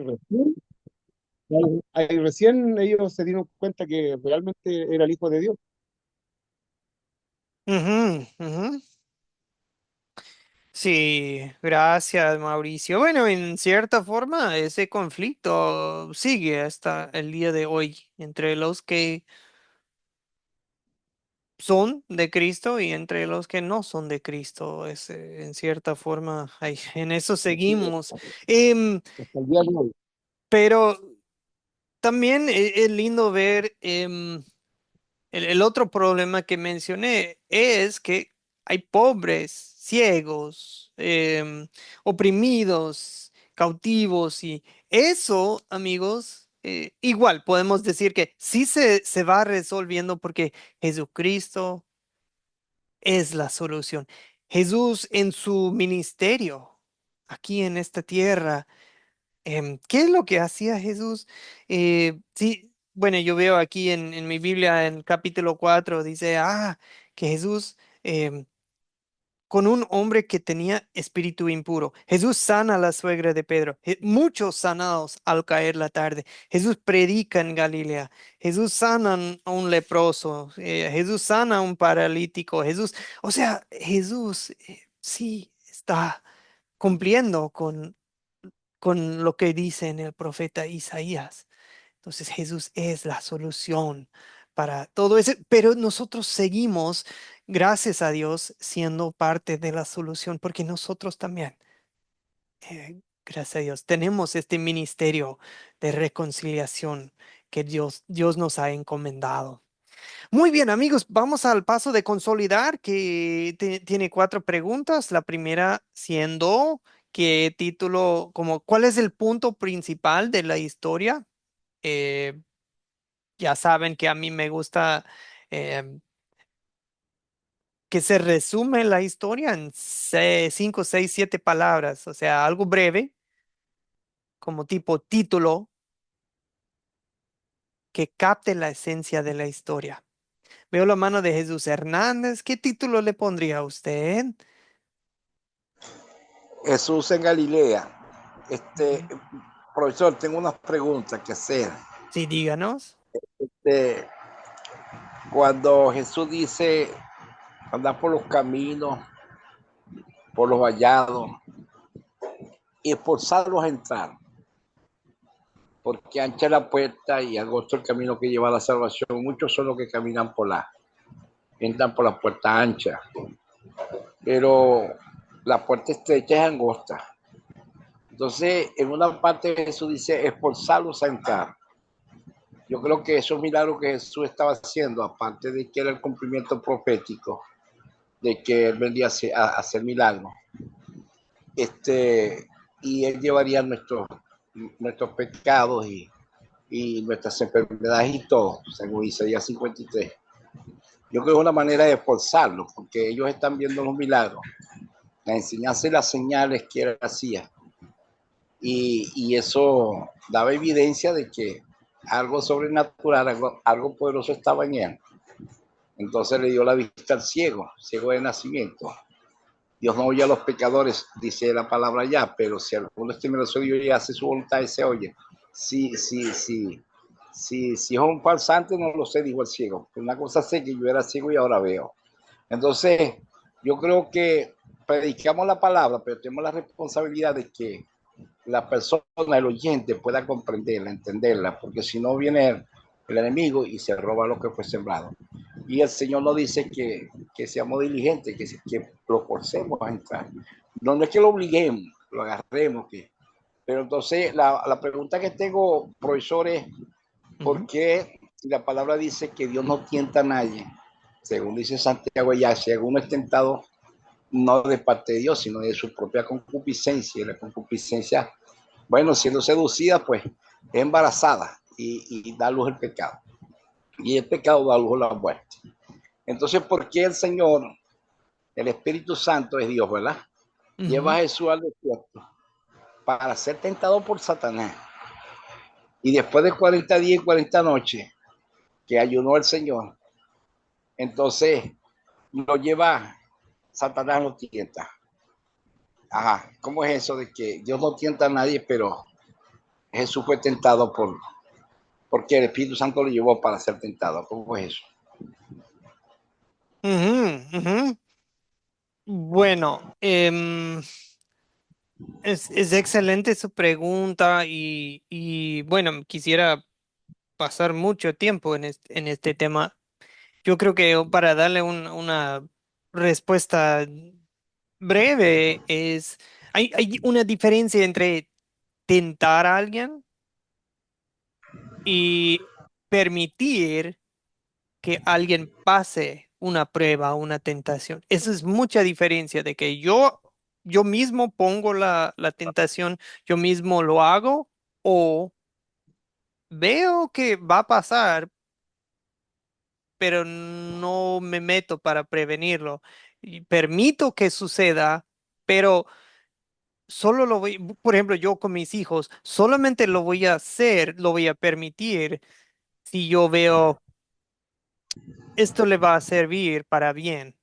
recién ellos se dieron cuenta que realmente era el Hijo de Dios. ujú, ujú. Sí, gracias, Mauricio. Bueno, en cierta forma, ese conflicto sigue hasta el día de hoy entre los que son de Cristo y entre los que no son de Cristo. En cierta forma, en eso seguimos. Em, Hasta el día de hoy. pero también es lindo ver el otro problema que mencioné es que hay pobres, ciegos, oprimidos, cautivos y eso, amigos, igual podemos decir que sí se va resolviendo porque Jesucristo es la solución. Jesús en su ministerio, aquí en esta tierra, ¿qué es lo que hacía Jesús? Sí, bueno, yo veo aquí en mi Biblia, en capítulo 4 dice, que Jesús, con un hombre que tenía espíritu impuro. Jesús sana a la suegra de Pedro. Muchos sanados al caer la tarde. Jesús predica en Galilea. Jesús sana a un leproso. Jesús sana a un paralítico. O sea, Jesús sí está cumpliendo con lo que dice en el profeta Isaías. Entonces Jesús es la solución para todo eso, pero nosotros seguimos, gracias a Dios, siendo parte de la solución, porque nosotros también, gracias a Dios, tenemos este ministerio de reconciliación que Dios nos ha encomendado. Muy bien, amigos, vamos al paso de consolidar que tiene cuatro preguntas. La primera siendo qué título, como, ¿cuál es el punto principal de la historia? Eh, ya saben que a mí me gusta eh, que se resume la historia en cinco, seis, siete palabras, o sea, algo breve, como tipo título, que capte la esencia de la historia. Veo la mano de Jesús Hernández. ¿Qué título le pondría a usted? Jesús en Galilea. Ujú. Profesor, tengo unas preguntas que hacer. Sí, díganos. Este, cuando Jesús dice andar por los caminos, por los vallados y forzarlos a entrar, porque ancha es la puerta y angosto el camino que lleva a la salvación. Muchos son los que caminan por la. entran por la puerta ancha, pero la puerta estrecha es angosta. Entonces, en una parte Jesús dice, esforzarlos a entrar. Yo creo que esos milagros que Jesús estaba haciendo, aparte de que era el cumplimiento profético, de que Él vendría a hacer milagros, y Él llevaría nuestros pecados y nuestras enfermedades y todo, según Isaías 53. Yo creo que es una manera de esforzarlos, porque ellos están viendo los milagros, la enseñanza y las señales que Él hacía. Y eso daba evidencia de que algo sobrenatural, algo poderoso estaba en él. Entonces le dio la vista al ciego de nacimiento. Dios no oye a los pecadores, dice la palabra ya, pero si alguno es temeroso de Dios y hace su voluntad, se oye. Si es un falsante, no lo sé, dijo el ciego. Una cosa sé que yo era ciego y ahora veo. Entonces, yo creo que predicamos la palabra, pero tenemos la responsabilidad de que la persona, el oyente, pueda comprenderla, entenderla, porque si no viene el enemigo y se roba lo que fue sembrado. Y el Señor nos dice que seamos diligentes, que lo forcemos a entrar. No, no es que lo obliguemos, lo agarremos. Pero entonces la pregunta que tengo, profesor, es ¿por qué la palabra dice que Dios no tienta a nadie? Según dice Santiago, ya si alguno es tentado, no de parte de Dios, sino de su propia concupiscencia. Y la concupiscencia, bueno, siendo seducida, pues es embarazada y da luz el pecado. Y el pecado da luz a la muerte. Entonces, ¿por qué el Señor, el Espíritu Santo es Dios, ¿verdad? Lleva a Jesús al desierto para ser tentado por Satanás. Y después de 40 días y 40 noches que ayunó el Señor, entonces lo lleva, Satanás lo tienta. Ajá, ¿cómo es eso de que Dios no tienta a nadie, pero Jesús fue tentado porque el Espíritu Santo lo llevó para ser tentado? ¿Cómo es eso? Bueno, es excelente su pregunta y bueno, quisiera pasar mucho tiempo en este tema. Yo creo que para darle una respuesta breve hay una diferencia entre tentar a alguien y permitir que alguien pase una prueba, una tentación. Esa es mucha diferencia de que yo mismo pongo la tentación, yo mismo lo hago o veo que va a pasar, pero no me meto para prevenirlo. Y permito que suceda, pero solo lo voy, por ejemplo, yo con mis hijos, solamente lo voy a hacer, lo voy a permitir si yo veo esto le va a servir para bien.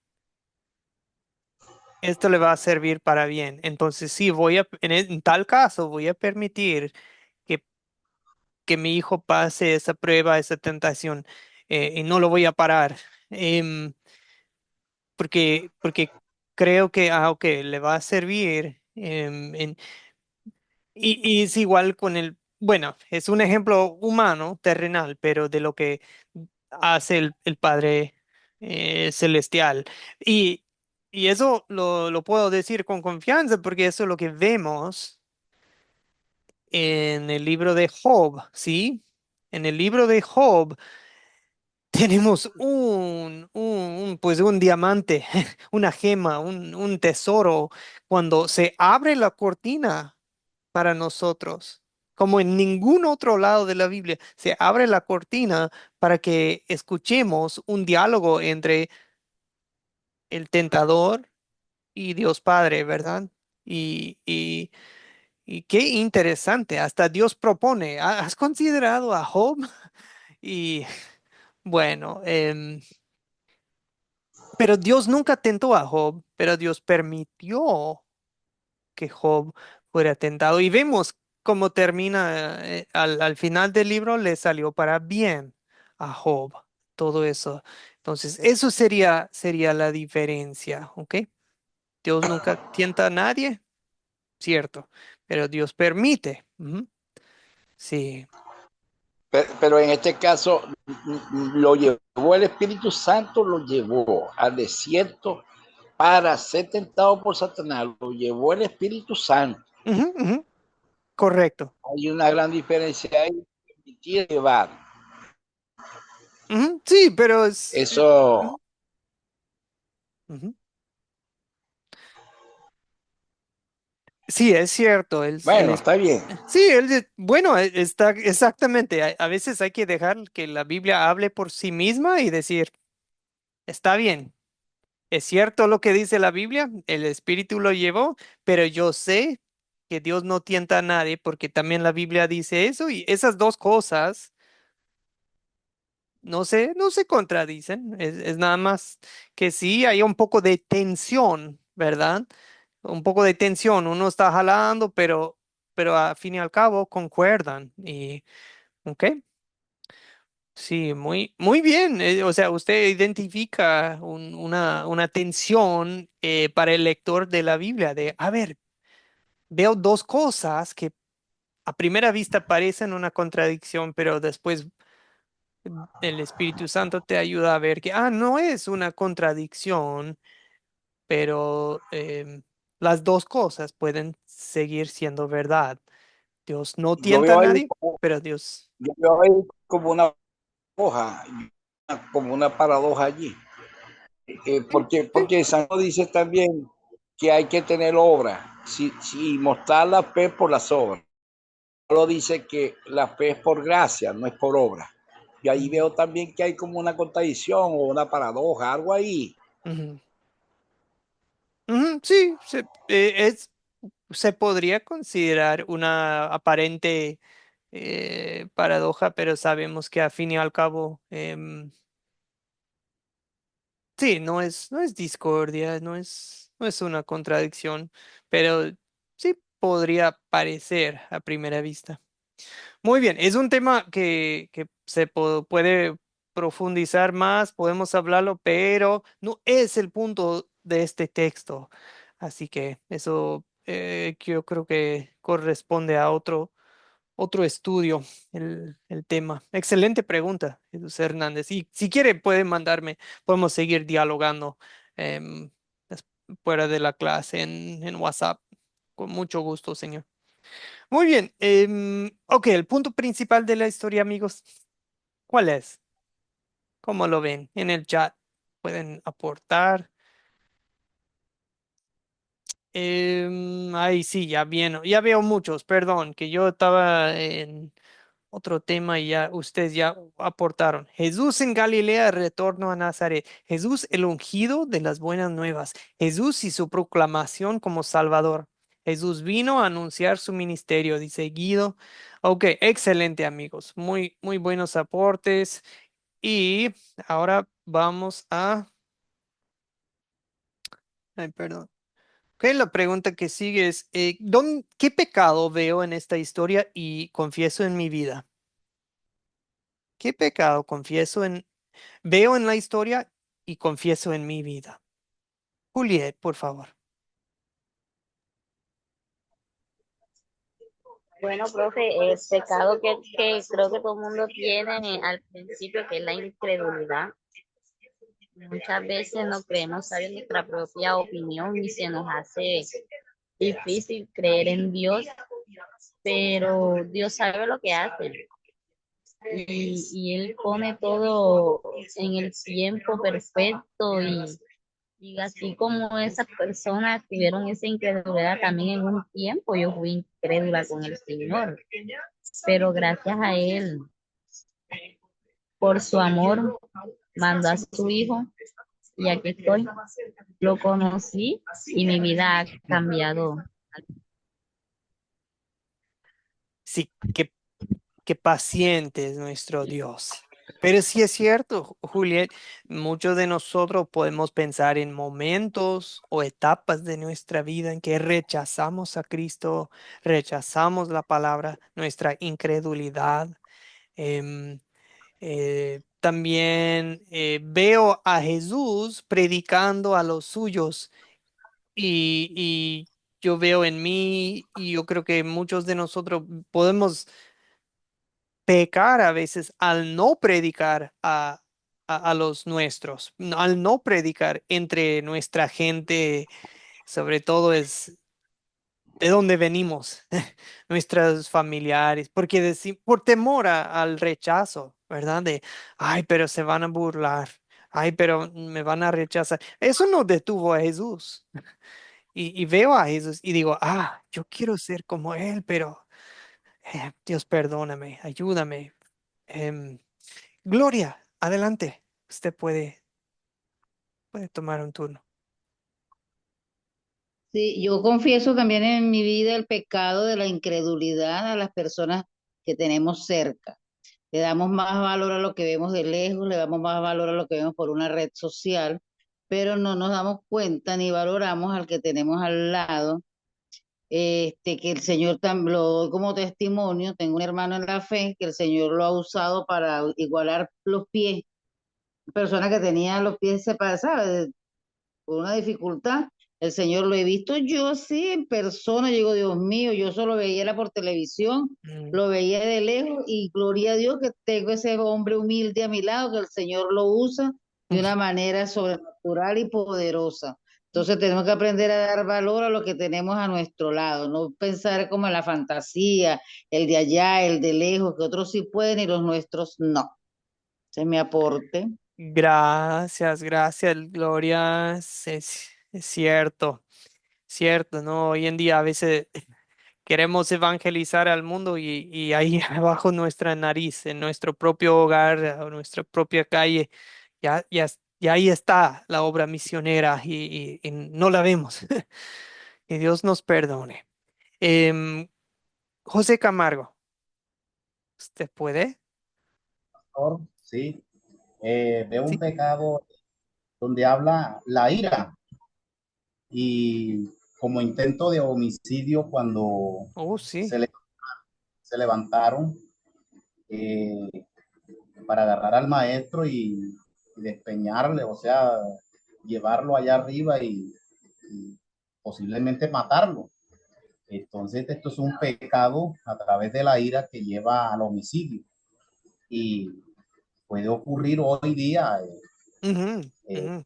Esto le va a servir para bien. Entonces, sí, en tal caso, voy a permitir que, que mi hijo pase esa prueba, esa tentación, y no lo voy a parar. Porque creo que, ok, le va a servir. Y es igual con bueno, es un ejemplo humano, terrenal, pero de lo que hace el Padre Celestial. Y, y eso lo puedo decir con confianza porque eso es lo que vemos en el libro de Job, ¿sí? En el libro de Job tenemos pues un diamante, una gema, un tesoro, cuando se abre la cortina para nosotros. Como en ningún otro lado de la Biblia, se abre la cortina para que escuchemos un diálogo entre el tentador y Dios Padre, ¿verdad? Y, y, y qué interesante, hasta Dios propone. ¿Has considerado a Job? Y bueno, pero Dios nunca tentó a Job, pero Dios permitió que Job fuera tentado. Y vemos cómo termina, al final del libro le salió para bien a Job, todo eso. Entonces, eso sería la diferencia, ¿ok? Dios nunca tienta a nadie, cierto, pero Dios permite. Ujú. Sí. pero en este caso lo llevó el Espíritu Santo, lo llevó al desierto para ser tentado por Satanás, lo llevó el Espíritu Santo. Ujú, ujú. Correcto. Hay una gran diferencia ahí, permitir llevar. Ujú, sí, pero Eso, ujú, ujú. Sí, es cierto. bueno, está bien. Sí, bueno, está exactamente. A veces hay que dejar que la Biblia hable por sí misma y decir, está bien, es cierto lo que dice la Biblia, el Espíritu lo llevó, pero yo sé que Dios no tienta a nadie porque también la Biblia dice eso y esas dos cosas no se contradicen. Es nada más que sí, hay un poco de tensión, ¿verdad? Un poco de tensión. Uno está jalando, pero a fin y al cabo concuerdan. Ok, sí, muy bien. O sea, usted identifica una tensión para el lector de la Biblia de, a ver, veo dos cosas que a primera vista parecen una contradicción, pero después el Espíritu Santo te ayuda a ver que, no es una contradicción, pero las dos cosas pueden seguir siendo verdad. Dios no Yo tienta a veo ahí nadie, pero Dios... yo veo ahí como una hoja, como una paradoja allí. Sí, sí. Porque Santo dice también que hay que tener obra, si mostrar la fe por las obras. Solo dice que la fe es por gracia, no es por obra. Y ahí Ujú, veo también que hay como una contradicción o una paradoja, algo ahí. ujú. Ujú, sí, se podría considerar una aparente paradoja, pero sabemos que a fin y al cabo, sí, no es discordia, no es una contradicción, pero sí podría parecer a primera vista. Muy bien, es un tema que se puede profundizar más, podemos hablarlo, pero no es el punto de este texto. Así que eso que yo creo que corresponde a otro estudio, el tema. Excelente pregunta, Jesús Hernández. Y si quiere, puede mandarme, podemos seguir dialogando em, des- fuera de la clase en WhatsApp. Con mucho gusto, señor. Muy bien. Ok, el punto principal de la historia, amigos, ¿cuál es? ¿Cómo lo ven? En el chat pueden aportar. Ay, sí, ya veo muchos, perdón, que yo estaba en otro tema y ya ustedes ya aportaron. Jesús en Galilea, retorno a Nazaret. Jesús el ungido de las buenas nuevas. Jesús y su proclamación como Salvador. Jesús vino a anunciar su ministerio, dice Guido. Ok, excelente amigos. Muy buenos aportes. Y ahora vamos a... Ay, perdón. Ok, la pregunta que sigue es, ¿qué pecado veo en esta historia y confieso en mi vida? ¿Qué pecado veo en la historia y confieso en mi vida? Juliet, por favor. Bueno, profe, el pecado que creo que todo el mundo tiene al principio, que es la incredulidad. Muchas veces no creemos saber nuestra propia opinión y se nos hace difícil creer en Dios, pero Dios sabe lo que hace y Él pone todo en el tiempo perfecto y así como esas personas tuvieron esa incredulidad también en un tiempo, yo fui incrédula con el Señor, pero gracias a Él, por su amor, mandó a su Hijo y aquí estoy. Lo conocí y mi vida ha cambiado. Sí, qué paciente es nuestro Dios. Pero sí es cierto, Juliet, muchos de nosotros podemos pensar en momentos o etapas de nuestra vida en que rechazamos a Cristo, rechazamos la palabra, nuestra incredulidad. em, También veo a Jesús predicando a los suyos y yo veo en mí y yo creo que muchos de nosotros podemos pecar a veces al no predicar a los nuestros, al no predicar entre nuestra gente, sobre todo es de dónde venimos, nuestros familiares, porque por temor al rechazo, ¿verdad? De, ay, pero se van a burlar, ay, pero me van a rechazar. Eso no detuvo a Jesús. Y veo a Jesús y digo, yo quiero ser como Él, pero Dios, perdóname, ayúdame. Em, Gloria, adelante. Usted puede tomar un turno. Sí, yo confieso también en mi vida el pecado de la incredulidad a las personas que tenemos cerca. Le damos más valor a lo que vemos de lejos, le damos más valor a lo que vemos por una red social, pero no nos damos cuenta ni valoramos al que tenemos al lado. Que el Señor también lo doy como testimonio. Tengo un hermano en la fe que el Señor lo ha usado para igualar los pies. Persona que tenía los pies separados, ¿sabes? Por una dificultad. El Señor lo he visto yo sí en persona. Yo digo, Dios mío, yo solo veía era por televisión, Mm. lo veía de lejos y gloria a Dios que tengo ese hombre humilde a mi lado, que el Señor lo usa de una manera sobrenatural y poderosa. Entonces tenemos que aprender a dar valor a lo que tenemos a nuestro lado, no pensar como en la fantasía, el de allá, el de lejos, que otros sí pueden y los nuestros no. Ese es mi aporte. Gracias, gracias, Gloria. Es cierto, cierto, ¿no? Hoy en día a veces queremos evangelizar al mundo y ahí abajo nuestra nariz, en nuestro propio hogar, o nuestra propia calle, ya ahí está la obra misionera y no la vemos. Que Dios nos perdone. Em, José Camargo, ¿usted puede? Sí, veo un Sí. pecado donde habla la ira y como intento de homicidio cuando Oh, sí. se, le- se levantaron eh, para agarrar al maestro y despeñarle, o sea, llevarlo allá arriba y posiblemente matarlo. Entonces, esto es un pecado a través de la ira que lleva al homicidio y puede ocurrir hoy día, Ujú, eh, ujú.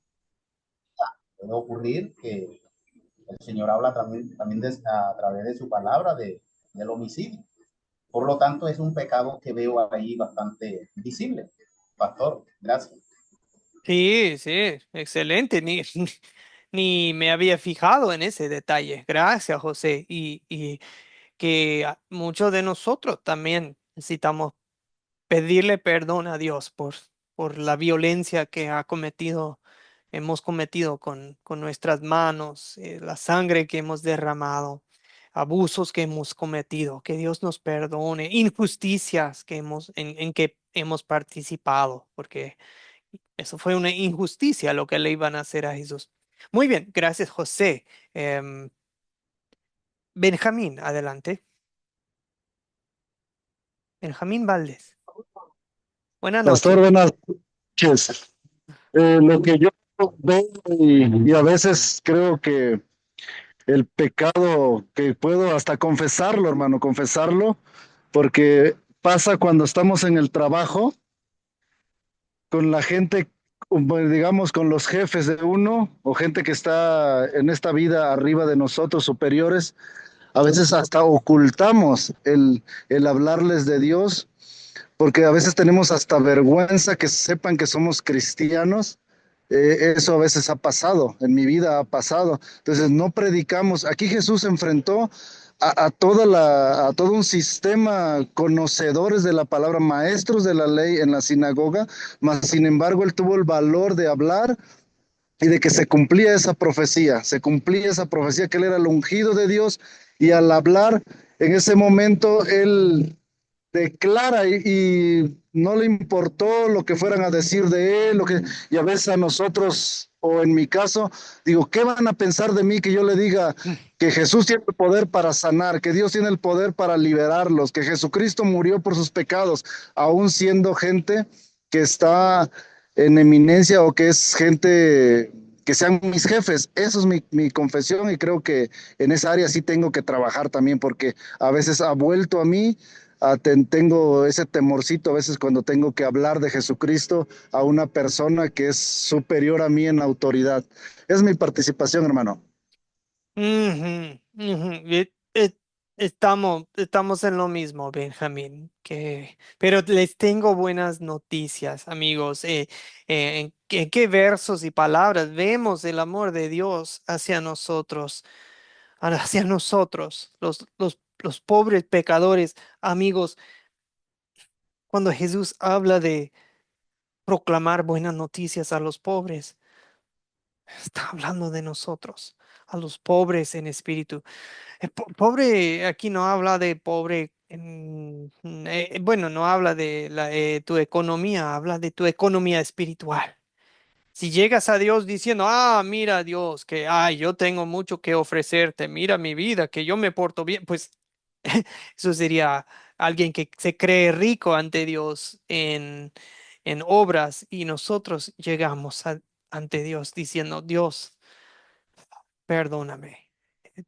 puede ocurrir que el Señor habla también a través de su palabra del homicidio. Por lo tanto, es un pecado que veo ahí bastante visible. Pastor, gracias. Sí, sí, excelente. Ni me había fijado en ese detalle. Gracias, José. Y que muchos de nosotros también necesitamos pedirle perdón a Dios por la violencia que hemos cometido con nuestras manos, la sangre que hemos derramado, abusos que hemos cometido, que Dios nos perdone, injusticias en que hemos participado, porque eso fue una injusticia lo que le iban a hacer a Jesús. Muy bien, gracias, José. Em, Benjamín, adelante. Benjamín Valdés. Buenas Pastor, noches. buenas noches. Lo que yo veo y a veces creo que el pecado que puedo hasta confesarlo, hermano, confesarlo, porque pasa cuando estamos en el trabajo con la gente, bueno, digamos, con los jefes de uno o gente que está en esta vida arriba de nosotros, superiores, a veces hasta ocultamos el hablarles de Dios porque a veces tenemos hasta vergüenza que sepan que somos cristianos. Eso a veces ha pasado, en mi vida ha pasado. Entonces no predicamos. Aquí Jesús enfrentó a todo un sistema conocedores de la palabra, maestros de la ley en la sinagoga, mas sin embargo él tuvo el valor de hablar y de que se cumplía esa profecía, se cumplía esa profecía que él era el ungido de Dios y al hablar en ese momento él declara y no le importó lo que fueran a decir de él, y a veces a nosotros, o en mi caso, digo, ¿qué van a pensar de mí que yo le diga que Jesús tiene el poder para sanar, que Dios tiene el poder para liberarlos, que Jesucristo murió por sus pecados, aún siendo gente que está en eminencia o que es gente que sean mis jefes? Eso es mi confesión y creo que en esa área sí tengo que trabajar también porque a veces ha vuelto a mí tengo ese temorcito a veces cuando tengo que hablar de Jesucristo a una persona que es superior a mí en autoridad. Es mi participación, hermano. Ujú, ujú. Estamos en lo mismo, Benjamín, pero les tengo buenas noticias, amigos. ¿En qué versos y palabras vemos el amor de Dios hacia nosotros, los pobres pecadores, amigos? Cuando Jesús habla de proclamar buenas noticias a los pobres, está hablando de nosotros, a los pobres en espíritu. Pobre, aquí no habla de pobre, bueno, no habla de tu economía, habla de tu economía espiritual. Si llegas a Dios diciendo, mira Dios, que, yo tengo mucho que ofrecerte, mira mi vida, que yo me porto bien, pues eso sería alguien que se cree rico ante Dios en obras y nosotros llegamos ante Dios diciendo, Dios, perdóname,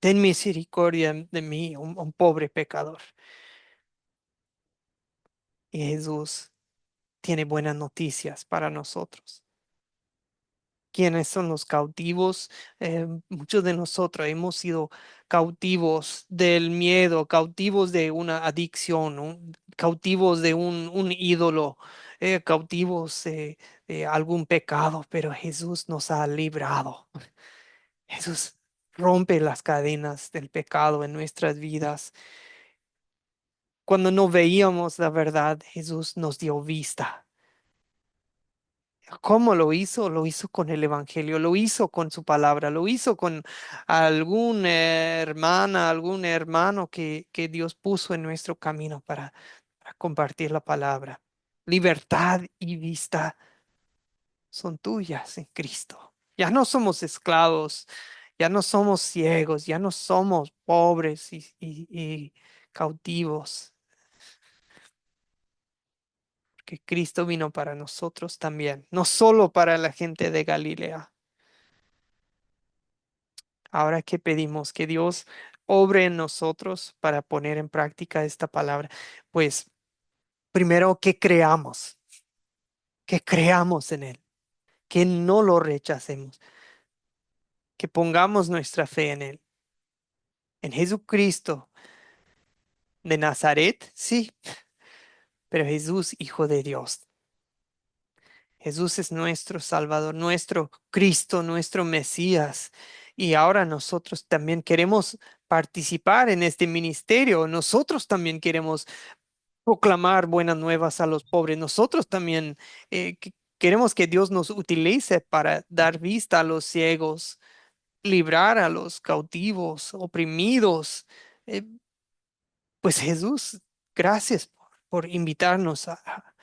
ten misericordia de mí, un pobre pecador. Y Jesús tiene buenas noticias para nosotros. ¿Quiénes son los cautivos? Muchos de nosotros hemos sido cautivos del miedo, cautivos de una adicción, cautivos de un ídolo, cautivos de algún pecado, pero Jesús nos ha librado. Jesús rompe las cadenas del pecado en nuestras vidas. Cuando no veíamos la verdad, Jesús nos dio vista. ¿Cómo lo hizo? Lo hizo con el Evangelio, lo hizo con su palabra, lo hizo con alguna hermana, algún hermano que Dios puso en nuestro camino para compartir la palabra. Libertad y vista son tuyas en Cristo. Ya no somos esclavos, ya no somos ciegos, ya no somos pobres y cautivos, que Cristo vino para nosotros también, no solo para la gente de Galilea. Ahora que pedimos que Dios obre en nosotros para poner en práctica esta palabra, pues primero que creamos en Él, que no lo rechacemos, que pongamos nuestra fe en Jesucristo de Nazaret, sí, pero Jesús, Hijo de Dios. Jesús es nuestro Salvador, nuestro Cristo, nuestro Mesías. Y ahora nosotros también queremos participar en este ministerio. Nosotros también queremos proclamar buenas nuevas a los pobres. Nosotros también queremos que Dios nos utilice para dar vista a los ciegos, librar a los cautivos, oprimidos. Eh, pues Jesús, gracias por invitarnos a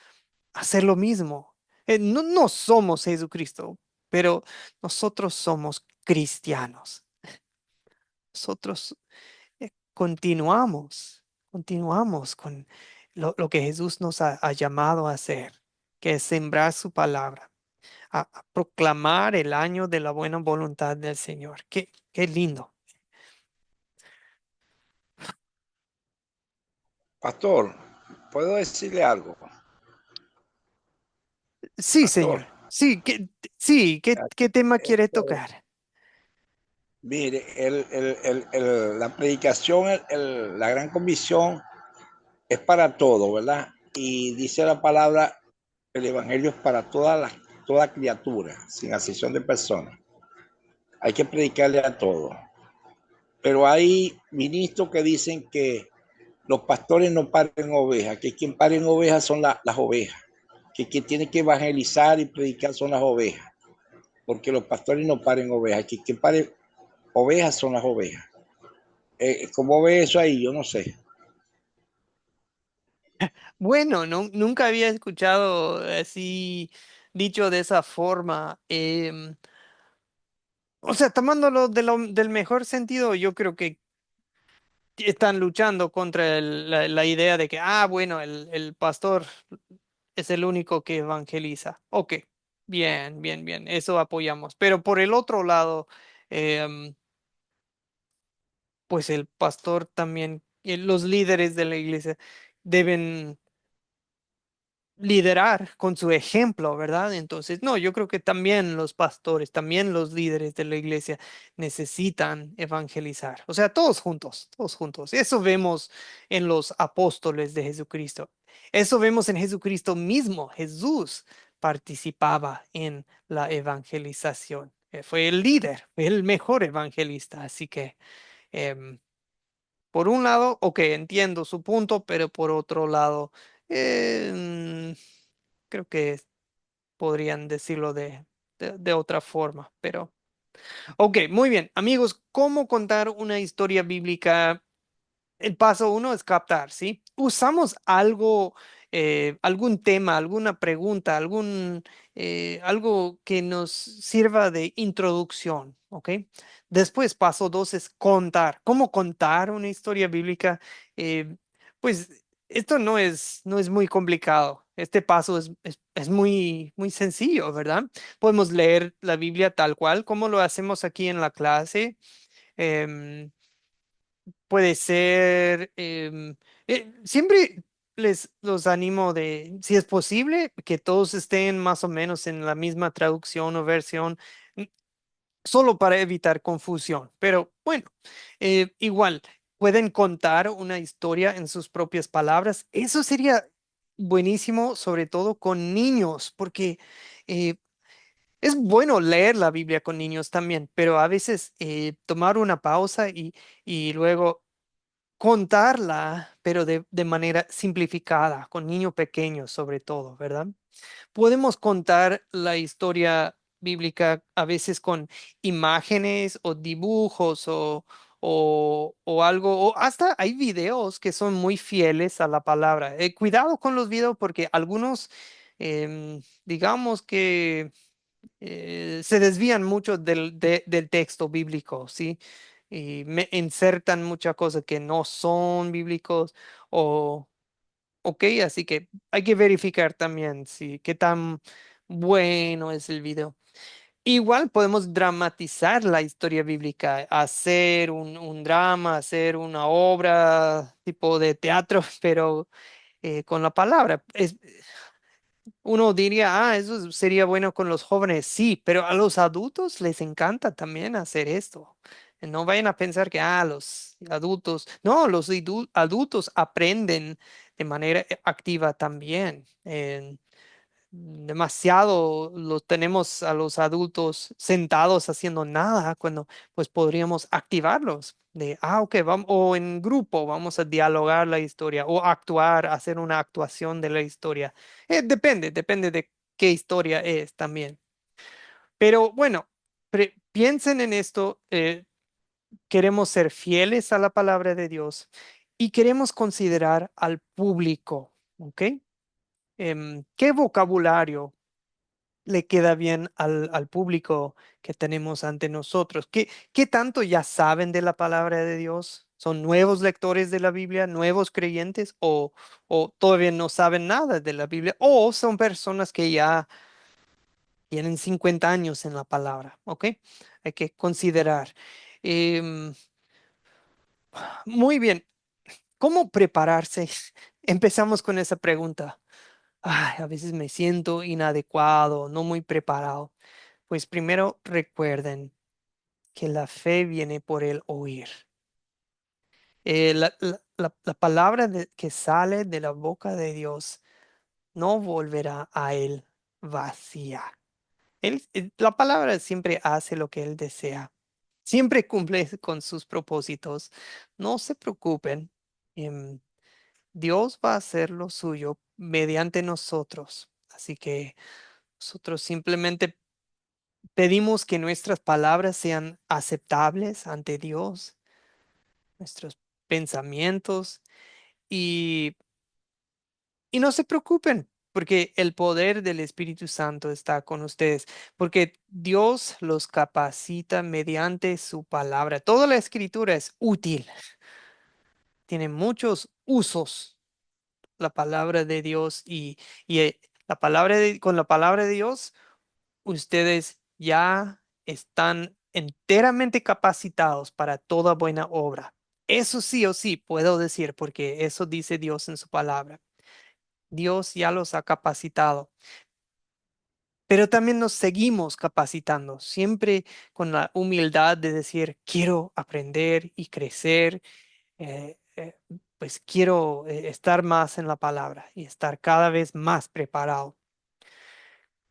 hacer lo mismo. No somos Jesucristo, pero nosotros somos cristianos. Nosotros continuamos con lo que Jesús nos ha llamado a hacer, que es sembrar su palabra, a proclamar el año de la buena voluntad del Señor. Qué lindo. Pastor, ¿puedo decirle algo? Sí, Pastor, Señor. Sí, ¿qué tema quiere este, tocar? mire, la predicación, la gran comisión es para todo, ¿verdad? Y dice la palabra, el evangelio es para toda criatura, sin excepción de personas. Hay que predicarle a todos. Pero hay ministros que dicen que los pastores no paren ovejas, que quien paren ovejas son las ovejas, que quien tiene que evangelizar y predicar son las ovejas, porque los pastores no paren ovejas, que quien pare ovejas son las ovejas. ¿Cómo ve eso ahí? Yo no sé. Bueno, nunca había escuchado así dicho de esa forma. O sea, tomándolo del mejor sentido, yo creo que están luchando contra la idea de que, bueno, el pastor es el único que evangeliza. Ok, bien, bien, bien, eso apoyamos. Pero por el otro lado, em, pues el pastor también, los líderes de la iglesia deben liderar con su ejemplo, ¿verdad? Entonces, no, yo creo que también los pastores, también los líderes de la iglesia necesitan evangelizar. O sea, todos juntos, todos juntos. Eso vemos en los apóstoles de Jesucristo. Eso vemos en Jesucristo mismo. Jesús participaba en la evangelización. Fue el líder, fue el mejor evangelista. Así que, em, por un lado, ok, entiendo su punto, pero por otro lado, eh, creo que podrían decirlo de otra forma, pero ok, muy bien. Amigos, ¿cómo contar una historia bíblica? El paso uno es captar, ¿sí? Usamos algo, algún tema, alguna pregunta, algo que nos sirva de introducción, ¿ok? Después, paso dos es contar. ¿Cómo contar una historia bíblica? Eh, pues esto no es muy complicado. Este paso es muy sencillo, ¿verdad? Podemos leer la Biblia tal cual, como lo hacemos aquí en la clase. Em, Puede ser, siempre los animo si es posible, que todos estén más o menos en la misma traducción o versión, n- solo para evitar confusión. Pero bueno, igual, pueden contar una historia en sus propias palabras. Eso sería buenísimo, sobre todo con niños, porque eh, es bueno leer la Biblia con niños también, pero a veces tomar una pausa y luego contarla, pero de manera simplificada, con niños pequeños sobre todo, ¿verdad? Podemos contar la historia bíblica a veces con imágenes o dibujos o algo, o hasta hay videos que son muy fieles a la palabra. Cuidado con los videos porque algunos, digamos que se desvían mucho del texto bíblico, ¿sí? Y me insertan muchas cosas que no son bíblicos o, ok, así que hay que verificar también, sí, qué tan bueno es el video. Igual podemos dramatizar la historia bíblica, hacer un drama, hacer una obra tipo de teatro, pero con la palabra. Uno diría, eso sería bueno con los jóvenes, sí, pero a los adultos les encanta también hacer esto. No vayan a pensar que, los adultos, no, los adultos aprenden de manera activa también. Demasiado los tenemos a los adultos sentados haciendo nada cuando pues podríamos activarlos de, ok, vamos, o en grupo vamos a dialogar la historia o actuar, hacer una actuación de la historia. Depende de qué historia es también. Pero bueno, piensen en esto, queremos ser fieles a la palabra de Dios y queremos considerar al público, ¿ok? ¿Qué vocabulario le queda bien al público que tenemos ante nosotros? ¿Qué tanto ya saben de la palabra de Dios? ¿Son nuevos lectores de la Biblia, nuevos creyentes o todavía no saben nada de la Biblia? ¿O son personas que ya tienen 50 años en la palabra? ¿Ok? Hay que considerar. Em, Muy bien. ¿Cómo prepararse? Empezamos con esa pregunta. A veces me siento inadecuado, no muy preparado. Pues primero recuerden que la fe viene por el oír. La palabra que sale de la boca de Dios no volverá a él vacía. La palabra siempre hace lo que él desea. Siempre cumple con sus propósitos. No se preocupen. em, Dios va a hacer lo suyo mediante nosotros. Así que nosotros simplemente pedimos que nuestras palabras sean aceptables ante Dios, nuestros pensamientos y, y no se preocupen, porque el poder del Espíritu Santo está con ustedes, porque Dios los capacita mediante su palabra. Toda la escritura es útil, tiene muchos usos la palabra de Dios y con la palabra de Dios ustedes ya están enteramente capacitados para toda buena obra. Eso sí o sí puedo decir, porque eso dice Dios en su palabra. Dios ya los ha capacitado, pero también nos seguimos capacitando, siempre con la humildad de decir, quiero aprender y crecer, pues quiero estar más en la palabra y estar cada vez más preparado.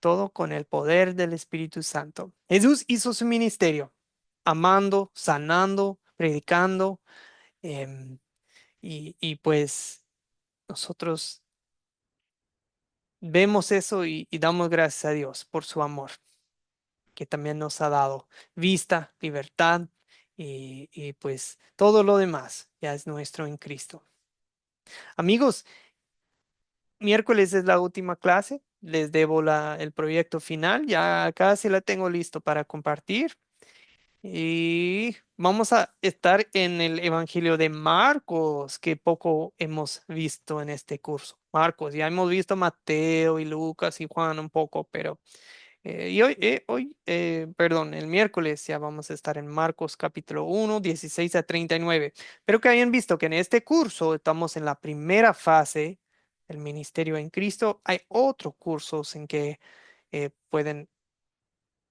Todo con el poder del Espíritu Santo. Jesús hizo su ministerio, amando, sanando, predicando, em, y pues nosotros vemos eso y damos gracias a Dios por su amor, que también nos ha dado vista, libertad y pues todo lo demás ya es nuestro en Cristo. Amigos, miércoles es la última clase. Les debo el proyecto final. Ya casi la tengo listo para compartir. Y vamos a estar en el Evangelio de Marcos, que poco hemos visto en este curso. Marcos, ya hemos visto Mateo y Lucas y Juan un poco, pero perdón, el miércoles ya vamos a estar en Marcos capítulo 1, 16 a 39. Pero que hayan visto que en este curso estamos en la primera fase del ministerio en Cristo. Hay otros cursos en que pueden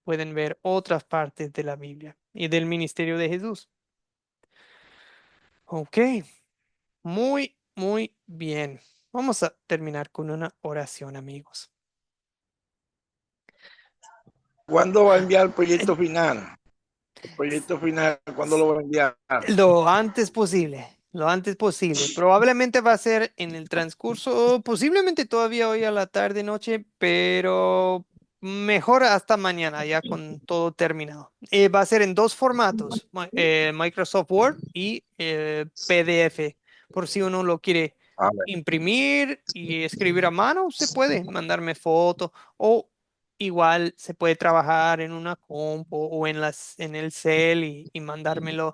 ver otras partes de la Biblia y del ministerio de Jesús. Ok, muy bien. Vamos a terminar con una oración, amigos. ¿Cuándo va a enviar el proyecto final? El proyecto final, ¿cuándo lo va a enviar? Lo antes posible, lo antes posible. Probablemente va a ser en el transcurso, posiblemente todavía hoy a la tarde, noche, pero mejor hasta mañana, ya con todo terminado. Va a ser en dos formatos, Microsoft Word y PDF, por si uno lo quiere imprimir y escribir a mano, se puede mandarme foto o igual se puede trabajar en una compu o en el cel y mandármelo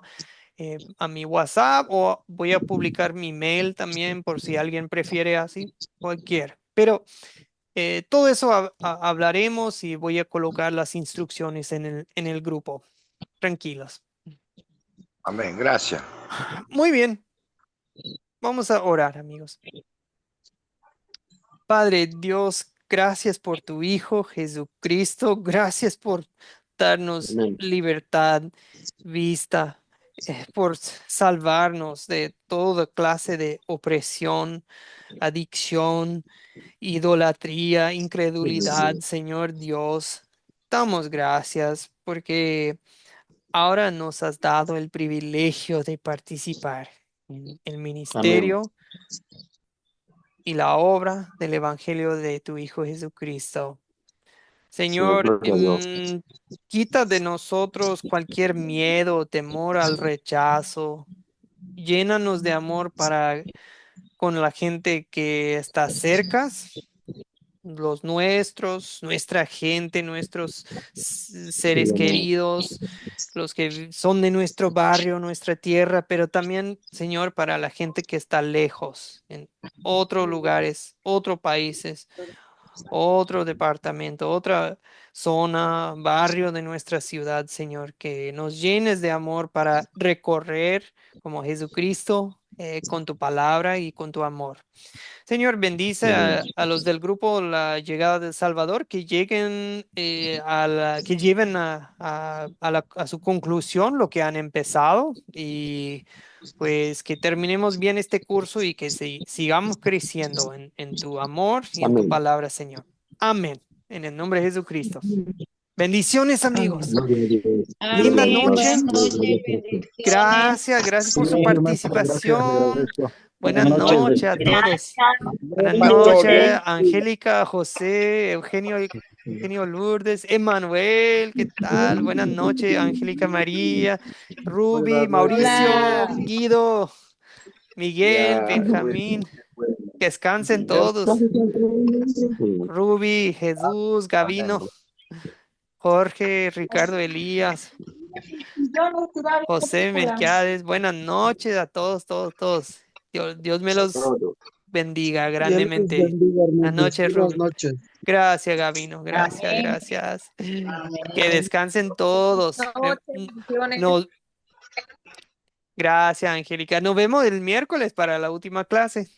a mi WhatsApp o voy a publicar mi mail también por si alguien prefiere así, cualquier. Pero todo eso hablaremos y voy a colocar las instrucciones en el grupo. Tranquilos. Amén, gracias. Muy bien. Vamos a orar, amigos. Padre Dios, gracias por tu Hijo Jesucristo. Gracias por darnos Amén. libertad, vista, por salvarnos de toda clase de opresión, adicción, idolatría, incredulidad, Señor Dios. Damos gracias porque ahora nos has dado el privilegio de participar en el Amén. ministerio y la obra del Evangelio de tu Hijo Jesucristo. Señor, Señor, gloria a Dios. quita de nosotros cualquier miedo, temor al rechazo. Llénanos de amor para con la gente que está cerca, los nuestros, nuestra gente, nuestros seres queridos, los que son de nuestro barrio, nuestra tierra, pero también, Señor, para la gente que está lejos, en otros lugares, otros países, otro departamento, otra zona, barrio de nuestra ciudad, Señor, que nos llenes de amor para recorrer como Jesucristo con tu palabra y con tu amor. Señor, bendice Amén. a los del grupo La Llegada del Salvador que lleguen que lleven a su conclusión lo que han empezado y pues que terminemos bien este curso y que sigamos creciendo en tu amor y en tu Amén. palabra, Señor. Amén. En el nombre de Jesucristo. Bendiciones, amigos. Gloria a Dios. Gloria Linda a Amén. Dios. noche. Buenas Gloria noches, a Dios. Gracias por su Gracias, maestro. Gracias, le participación. agradezco. Buenas Buenas noches. noches a todos. Buenas Pastor, noches, Angélica, José, Eugenio Lourdes, Emanuel, ¿qué tal? Buenas noches, Angélica María, Ruby, Buenas noches. Mauricio, Hola. Guido, Miguel, Ya, Benjamín, que descansen ya. todos. Ruby, Jesús, Gavino, Jorge, Ricardo Elías, José Melquiades, buenas noches a todos. Dios me los bendiga Dios les grandemente. bendiga, Buenas hermanos. noches, Buenas Ruby. noches. Gracias, Gavino. Amén. Gracias. Que Amén. descansen todos. Noche, bendiciones. Nos, Gracias, Angélica. Nos vemos el miércoles para la última clase.